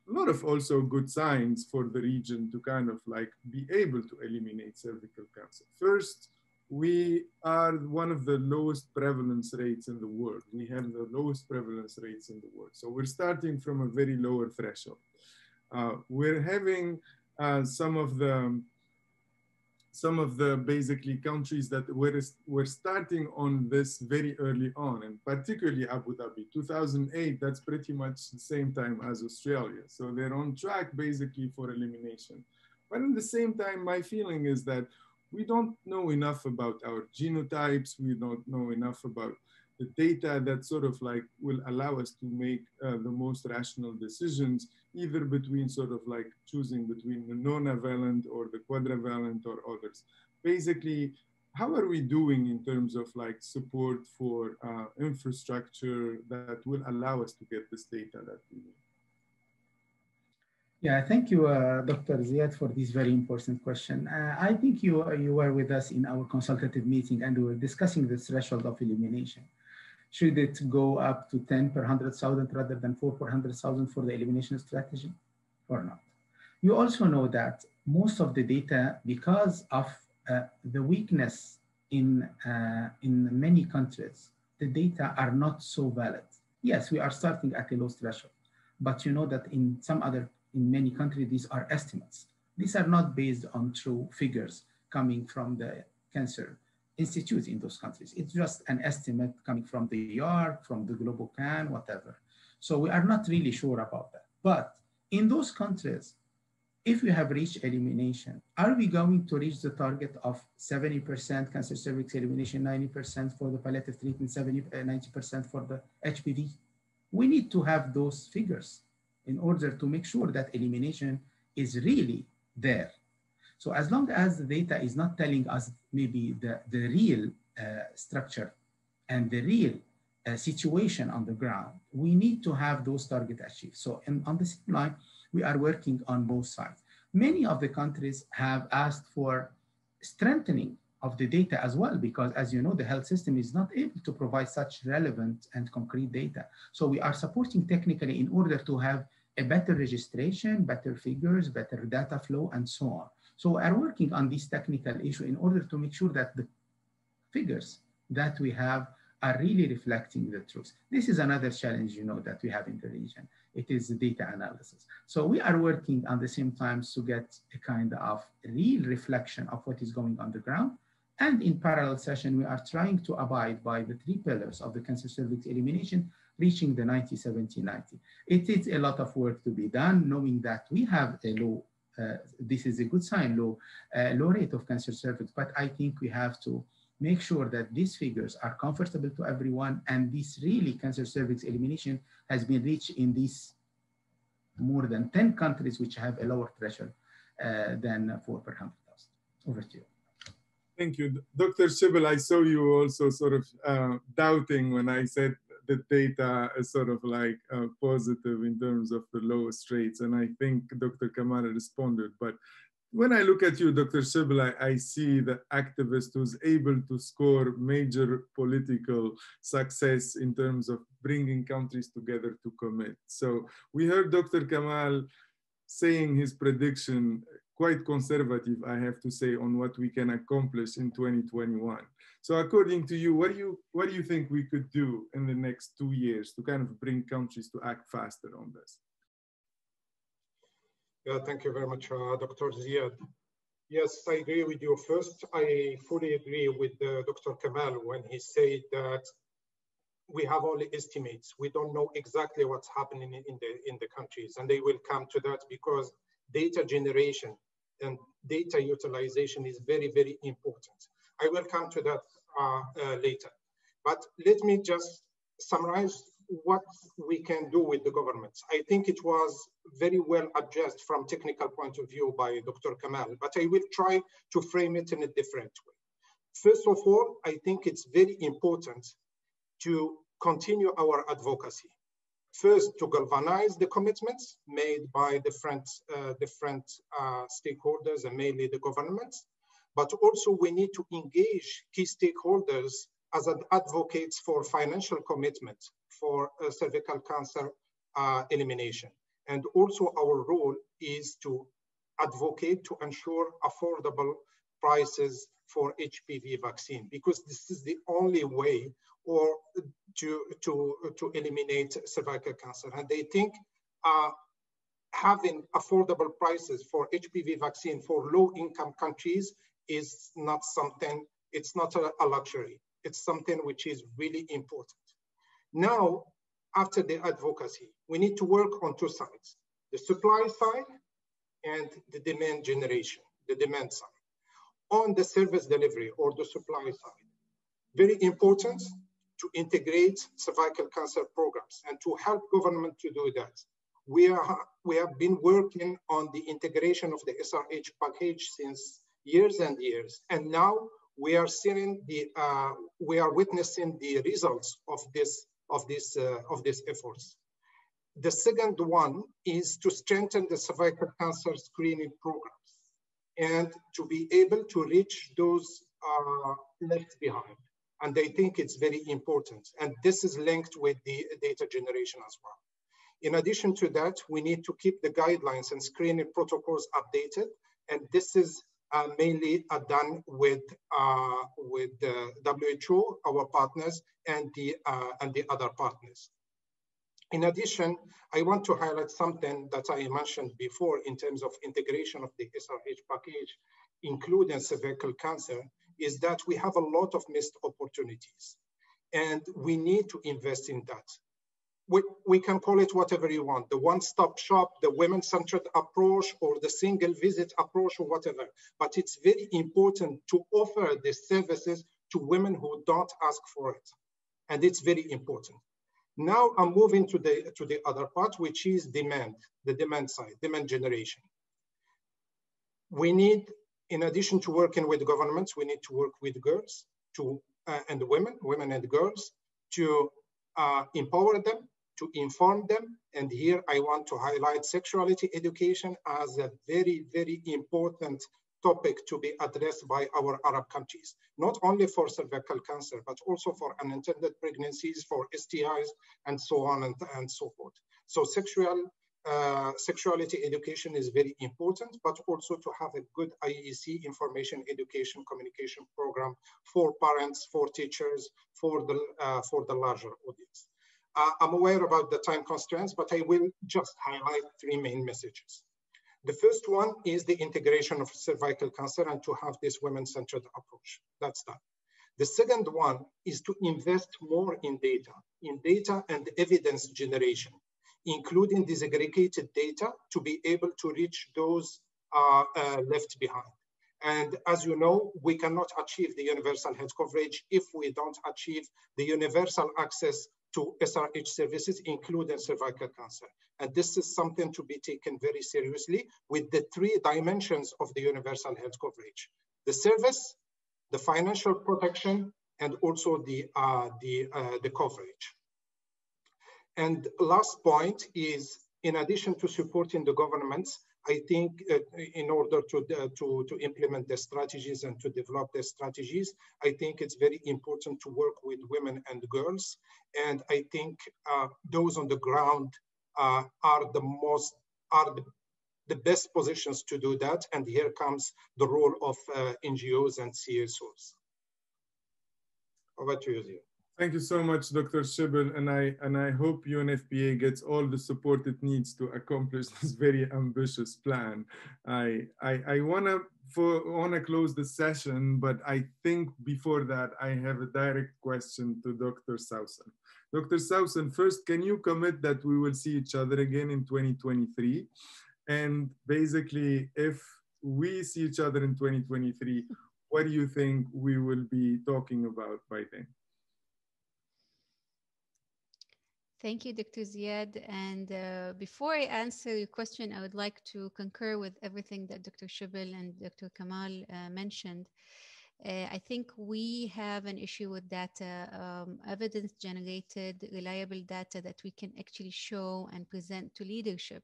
lot of also good signs for the region to kind of like be able to eliminate cervical cancer. First, we are one of the lowest prevalence rates in the world. We have the lowest prevalence rates in the world. So we're starting from a very lower threshold. We're having some of the basically countries that were starting on this very early on, and particularly Abu Dhabi. 2008, that's pretty much the same time as Australia. So they're on track basically for elimination. But at the same time, my feeling is that we don't know enough about our genotypes. We don't know enough about the data that sort of like will allow us to make the most rational decisions, either between sort of like choosing between the nonavalent or the quadrivalent or others. Basically, how are we doing in terms of like support for infrastructure that will allow us to get this data that we need? Yeah, thank you, Dr. Ziad, for this very important question. I think you were with us in our consultative meeting and we were discussing the threshold of elimination. Should it go up to 10 per 100,000 rather than 4 per 100,000 for the elimination strategy or not? You also know that most of the data, because of the weakness in many countries, the data are not so valid. Yes, we are starting at a low threshold, but you know that in many countries, these are estimates. These are not based on true figures coming from the cancer institutes in those countries. It's just an estimate coming from the ER, from the Global Can, whatever. So we are not really sure about that. But in those countries, if we have reached elimination, are we going to reach the target of 70% cancer cervix elimination, 90% for the palliative treatment, 90% for the HPV? We need to have those figures in order to make sure that elimination is really there. So as long as the data is not telling us maybe the real structure and the real situation on the ground, we need to have those targets achieved. So on the same line, we are working on both sides. Many of the countries have asked for strengthening of the data as well, because as you know, the health system is not able to provide such relevant and concrete data. So we are supporting technically in order to have a better registration, better figures, better data flow, and so on. So we are working on this technical issue in order to make sure that the figures that we have are really reflecting the truth. This is another challenge, you know, that we have in the region. It is the data analysis. So we are working on the same time to get a kind of real reflection of what is going on the ground. And in parallel session, we are trying to abide by the 3 pillars of the cancer cervix elimination, reaching the 90-70-90. It is a lot of work to be done, knowing that we have a low, this is a good sign, low rate of cancer cervix, but I think we have to make sure that these figures are comfortable to everyone, and this really cancer cervix elimination has been reached in these more than 10 countries which have a lower threshold than 4 per 100,000. Over to you. Thank you. Dr. Shibel, I saw you also sort of doubting when I said the data is sort of like positive in terms of the lowest rates, and I think Dr. Kamal responded, but when I look at you, Dr. Shibel, I see the activist who's able to score major political success in terms of bringing countries together to commit. So we heard Dr. Kamal saying his prediction, quite conservative, I have to say, on what we can accomplish in 2021. So according to you, what do you think we could do in the next 2 years to kind of bring countries to act faster on this? Yeah, thank you very much, Dr. Ziad. Yes, I agree with you. First, I fully agree with Dr. Kamal when he said that we have only estimates. We don't know exactly what's happening in the countries, and they will come to that because data generation and data utilization is very, very important. I will come to that later. But let me just summarize what we can do with the governments. I think it was very well addressed from technical point of view by Dr. Kamal, but I will try to frame it in a different way. First of all, I think it's very important to continue our advocacy. First, to galvanize the commitments made by different stakeholders and mainly the governments, but also we need to engage key stakeholders as advocates for financial commitment for cervical cancer elimination. And also our role is to advocate to ensure affordable prices for HPV vaccine, because this is the only way or to eliminate cervical cancer. And they think having affordable prices for HPV vaccine for low-income countries is not something, it's not a luxury. It's something which is really important. Now, after the advocacy, we need to work on 2 sides, the supply side and the demand generation, the demand side. On the service delivery or the supply side, very important to integrate cervical cancer programs and to help government to do that. We have been working on the integration of the SRH package since years and years, and now we are seeing we are witnessing the results of these efforts. The second one is to strengthen the cervical cancer screening programs and to be able to reach those left behind. And I think it's very important. And this is linked with the data generation as well. In addition to that, we need to keep the guidelines and screening protocols updated. And this is mainly done with the WHO, our partners, and the other partners. In addition, I want to highlight something that I mentioned before in terms of integration of the SRH package, including cervical cancer, is that we have a lot of missed opportunities, and we need to invest in that. We can call it whatever you want, the one-stop shop, the women-centered approach, or the single visit approach, or whatever. But it's very important to offer the services to women who don't ask for it. And it's very important. Now I'm moving to the other part, which is demand, the demand side, demand generation. We need, in addition to working with governments, we need to work with girls and women and girls to empower them, to inform them. And here I want to highlight sexuality education as a very, very important topic to be addressed by our Arab countries, not only for cervical cancer, but also for unintended pregnancies, for STIs, and so on and so forth. So sexuality education is very important, but also to have a good IEC information education communication program for parents, for teachers, for the larger audience. I'm aware about the time constraints, but I will just highlight three main messages. The first one is the integration of cervical cancer and to have this women-centered approach. That's done. The second one is to invest more in data and evidence generation, including disaggregated data to be able to reach those left behind. And as you know, we cannot achieve the universal health coverage if we don't achieve the universal access to SRH services, including cervical cancer. And this is something to be taken very seriously with the three dimensions of the universal health coverage: the service, the financial protection, and also the coverage. And last point is, in addition to supporting the governments, I think in order to implement the strategies and to develop the strategies, I think it's very important to work with women and girls. And I think those on the ground are the best positions to do that. And here comes the role of NGOs and CSOs. Over to you, Ziad. Thank you so much, Dr. Shibel, and I hope UNFPA gets all the support it needs to accomplish this very ambitious plan. I wanna close the session, but I think before that I have a direct question to Dr. Sawsan. Dr. Sawsan, first, can you commit that we will see each other again in 2023? And basically, if we see each other in 2023, what do you think we will be talking about by then? Thank you, Dr. Ziad. And before I answer your question, I would like to concur with everything that Dr. Shibel and Dr. Kamal mentioned. I think we have an issue with data, evidence-generated, reliable data that we can actually show and present to leadership.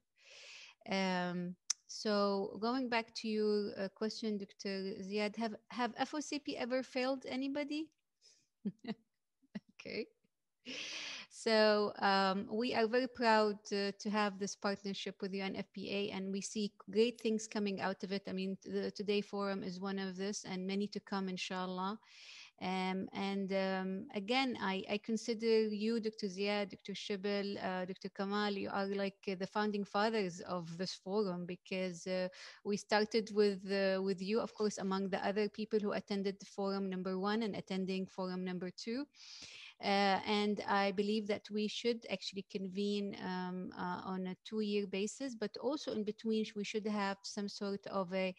So going back to your question, Dr. Ziad, have FOCP ever failed anybody? Okay. So we are very proud to have this partnership with the UNFPA, and we see great things coming out of it. I mean, the Today Forum is one of this, and many to come, inshallah. Again, I consider you, Dr. Ziad, Dr. Shibel, Dr. Kamal, you are like the founding fathers of this forum, because we started with you, of course, among the other people who attended the forum #1 and attending forum #2. And I believe that we should actually convene on a 2-year basis, but also in between we should have some sort of a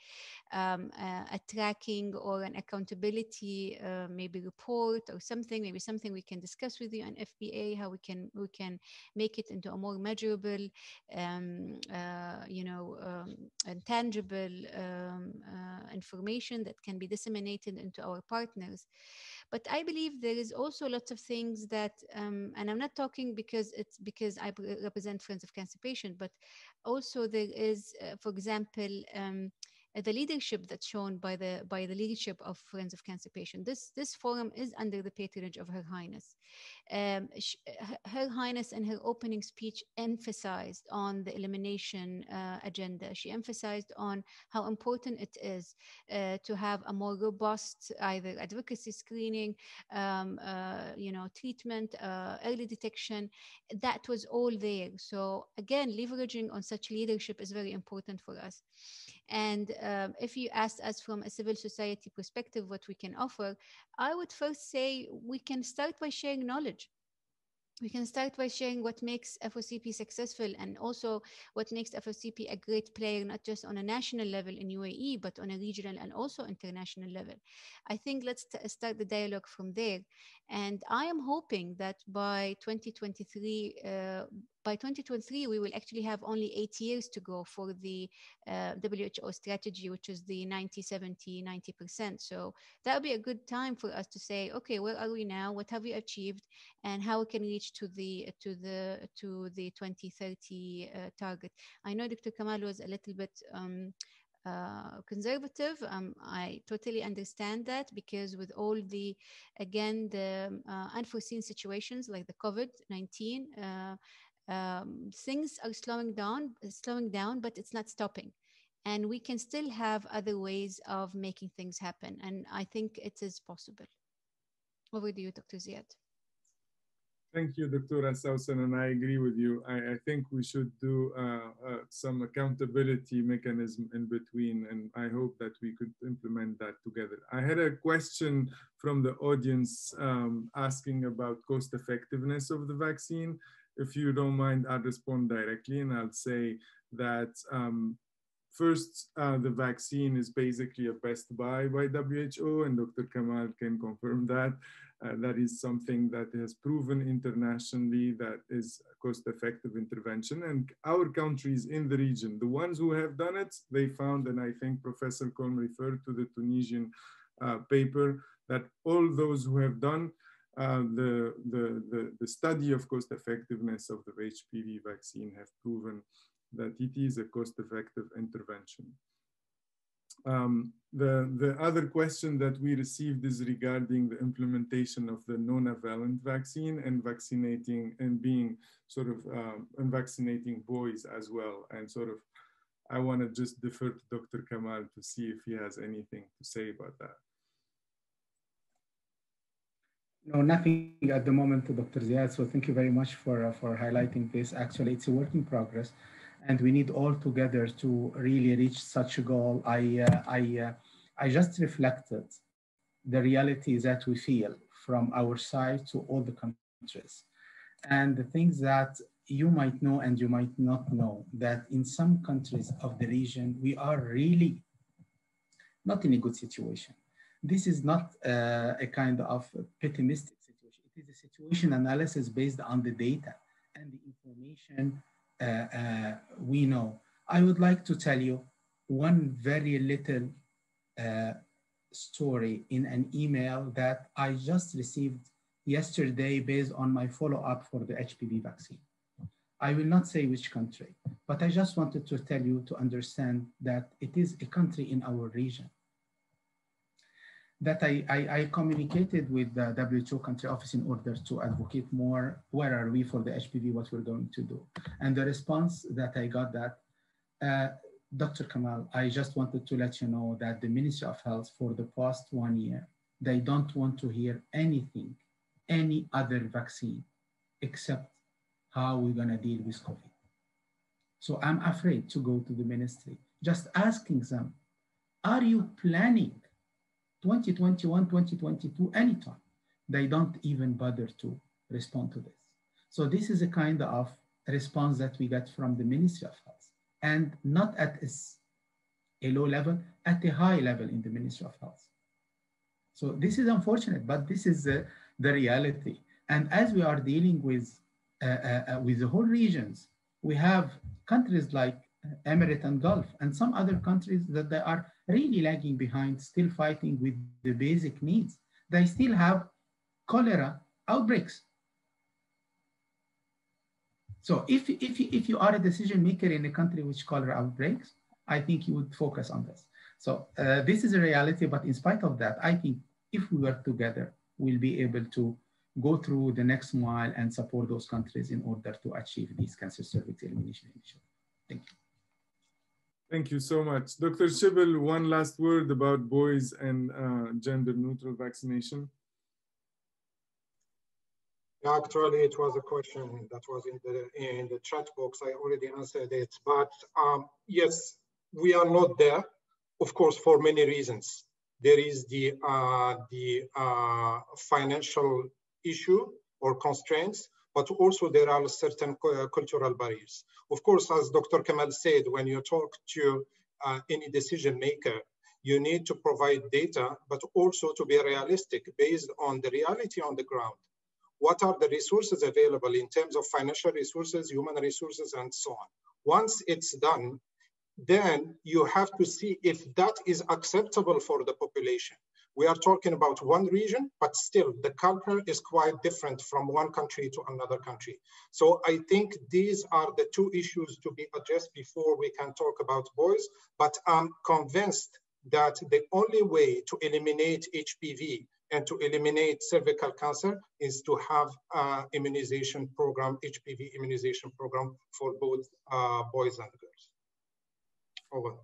tracking or an accountability maybe report or something, maybe something we can discuss with the UNFPA, how we can make it into a more measurable, and tangible information that can be disseminated into our partners. But I believe there is also lots of things that, and I'm not talking because I represent Friends of Cancer Patients, but also there is, for example, the leadership that's shown by the leadership of Friends of Cancer Patients. This forum is under the patronage of Her Highness. Her Highness in her opening speech emphasized on the elimination agenda. She emphasized on how important it is to have a more robust either advocacy screening, treatment, early detection. That was all there. So again, leveraging on such leadership is very important for us. And if you asked us from a civil society perspective what we can offer, I would first say we can start by sharing knowledge. We can start by sharing what makes FOCP successful and also what makes FOCP a great player, not just on a national level in UAE, but on a regional and also international level. I think let's start the dialogue from there. And I am hoping that by 2023, we will actually have only 8 years to go for the WHO strategy, which is the 90-70-90%. So that would be a good time for us to say, okay, where are we now? What have we achieved? And how we can reach to the 2030 target. I know Dr. Kamal was a little bit conservative. I totally understand that, because with all the, again, the unforeseen situations like the COVID-19, things are slowing down, but it's not stopping. And we can still have other ways of making things happen. And I think it is possible. Over to you, Dr. Ziad. Thank you, Dr.Sawsan, and I agree with you. I think we should do some accountability mechanism in between, and I hope that we could implement that together. I had a question from the audience asking about cost effectiveness of the vaccine. If you don't mind, I'll respond directly, and I'll say that first, the vaccine is basically a best buy by WHO, and Dr. Kamal can confirm that. That is something that has proven internationally that is cost-effective intervention. And our countries in the region, the ones who have done it, they found, and I think Professor Colm referred to the Tunisian paper, that all those who have done the study of cost-effectiveness of the HPV vaccine have proven that it is a cost-effective intervention. The other question that we received is regarding the implementation of the non-valent vaccine and vaccinating and being sort of and vaccinating boys as well. And sort of, I want to just defer to Dr. Kamal to see if he has anything to say about that. No, nothing at the moment, Dr. Ziad. So thank you very much for highlighting this. Actually, it's a work in progress, and we need all together to really reach such a goal. I just reflected the reality that we feel from our side to all the countries, and the things that you might know and you might not know, that in some countries of the region, we are really not in a good situation. This is not a kind of pessimistic situation. It is a situation analysis based on the data and the information we know. I would like to tell you one very little story in an email that I just received yesterday based on my follow-up for the HPV vaccine. I will not say which country, but I just wanted to tell you to understand that it is a country in our region. That I communicated with the WHO country office in order to advocate more, where are we for the HPV, what we're going to do. And the response that I got that, Dr. Kamal, I just wanted to let you know that the Ministry of Health for the past 1 year, they don't want to hear anything, any other vaccine, except how we're gonna deal with COVID. So I'm afraid to go to the ministry, just asking them, are you planning 2021, 2022, anytime? They don't even bother to respond to this. So this is a kind of response that we get from the Ministry of Health, and not at a low level, at a high level in the Ministry of Health. So this is unfortunate, but this is the reality. And as we are dealing with the whole regions, we have countries like Emirates and Gulf, and some other countries that they are really lagging behind, still fighting with the basic needs. They still have cholera outbreaks. So if you are a decision maker in a country which cholera outbreaks, I think you would focus on this. So this is a reality, but in spite of that, I think if we work together, we'll be able to go through the next mile and support those countries in order to achieve these cancer cervix elimination initiative. Thank you. Thank you so much. Dr. Shibel, one last word about boys and gender-neutral vaccination. Yeah, actually, it was a question that was in the chat box. I already answered it, but yes, we are not there, of course, for many reasons. There is the financial issue or constraints, but also there are certain cultural barriers. Of course, as Dr. Kamal said, when you talk to any decision maker, you need to provide data, but also to be realistic based on the reality on the ground. What are the resources available in terms of financial resources, human resources, and so on? Once it's done, then you have to see if that is acceptable for the population. We are talking about one region, but still the culture is quite different from one country to another country. So I think these are the two issues to be addressed before we can talk about boys, but I'm convinced that the only way to eliminate HPV and to eliminate cervical cancer is to have an immunization program, HPV immunization program for both boys and girls. Over.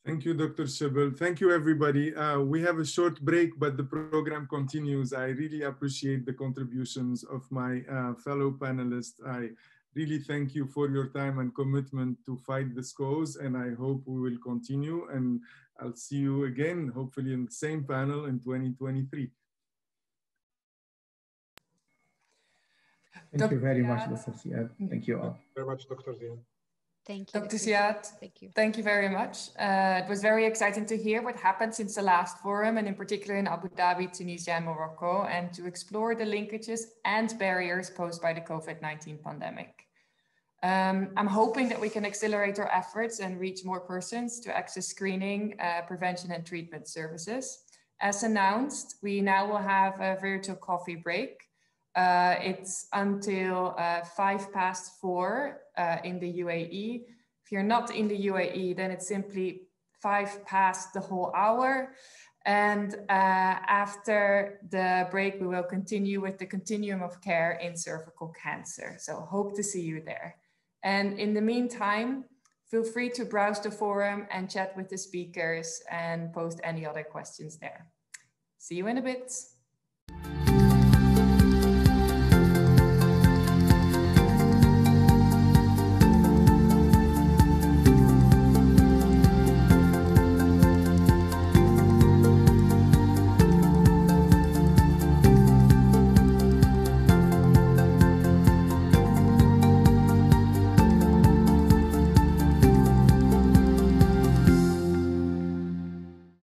Thank you, Dr. Shebel. Thank you, everybody. We have a short break, but the program continues. I really appreciate the contributions of my fellow panelists. I really thank you for your time and commitment to fight this cause, and I hope we will continue. And I'll see you again, hopefully in the same panel in 2023. Thank you very much, Dr. Ziad. Thank you all. Thank you very much, Dr. Ziad. Thank you, Dr. Ziad. Thank you very much. It was very exciting to hear what happened since the last forum, and in particular in Abu Dhabi, Tunisia, and Morocco, and to explore the linkages and barriers posed by the COVID-19 pandemic. I'm hoping that we can accelerate our efforts and reach more persons to access screening, prevention, and treatment services. As announced, we now will have a virtual coffee break. It's until 4:05 in the UAE. If you're not in the UAE, then it's simply 5 past the whole hour. And after the break, we will continue with the continuum of care in cervical cancer. So hope to see you there. And in the meantime, feel free to browse the forum and chat with the speakers and post any other questions there. See you in a bit.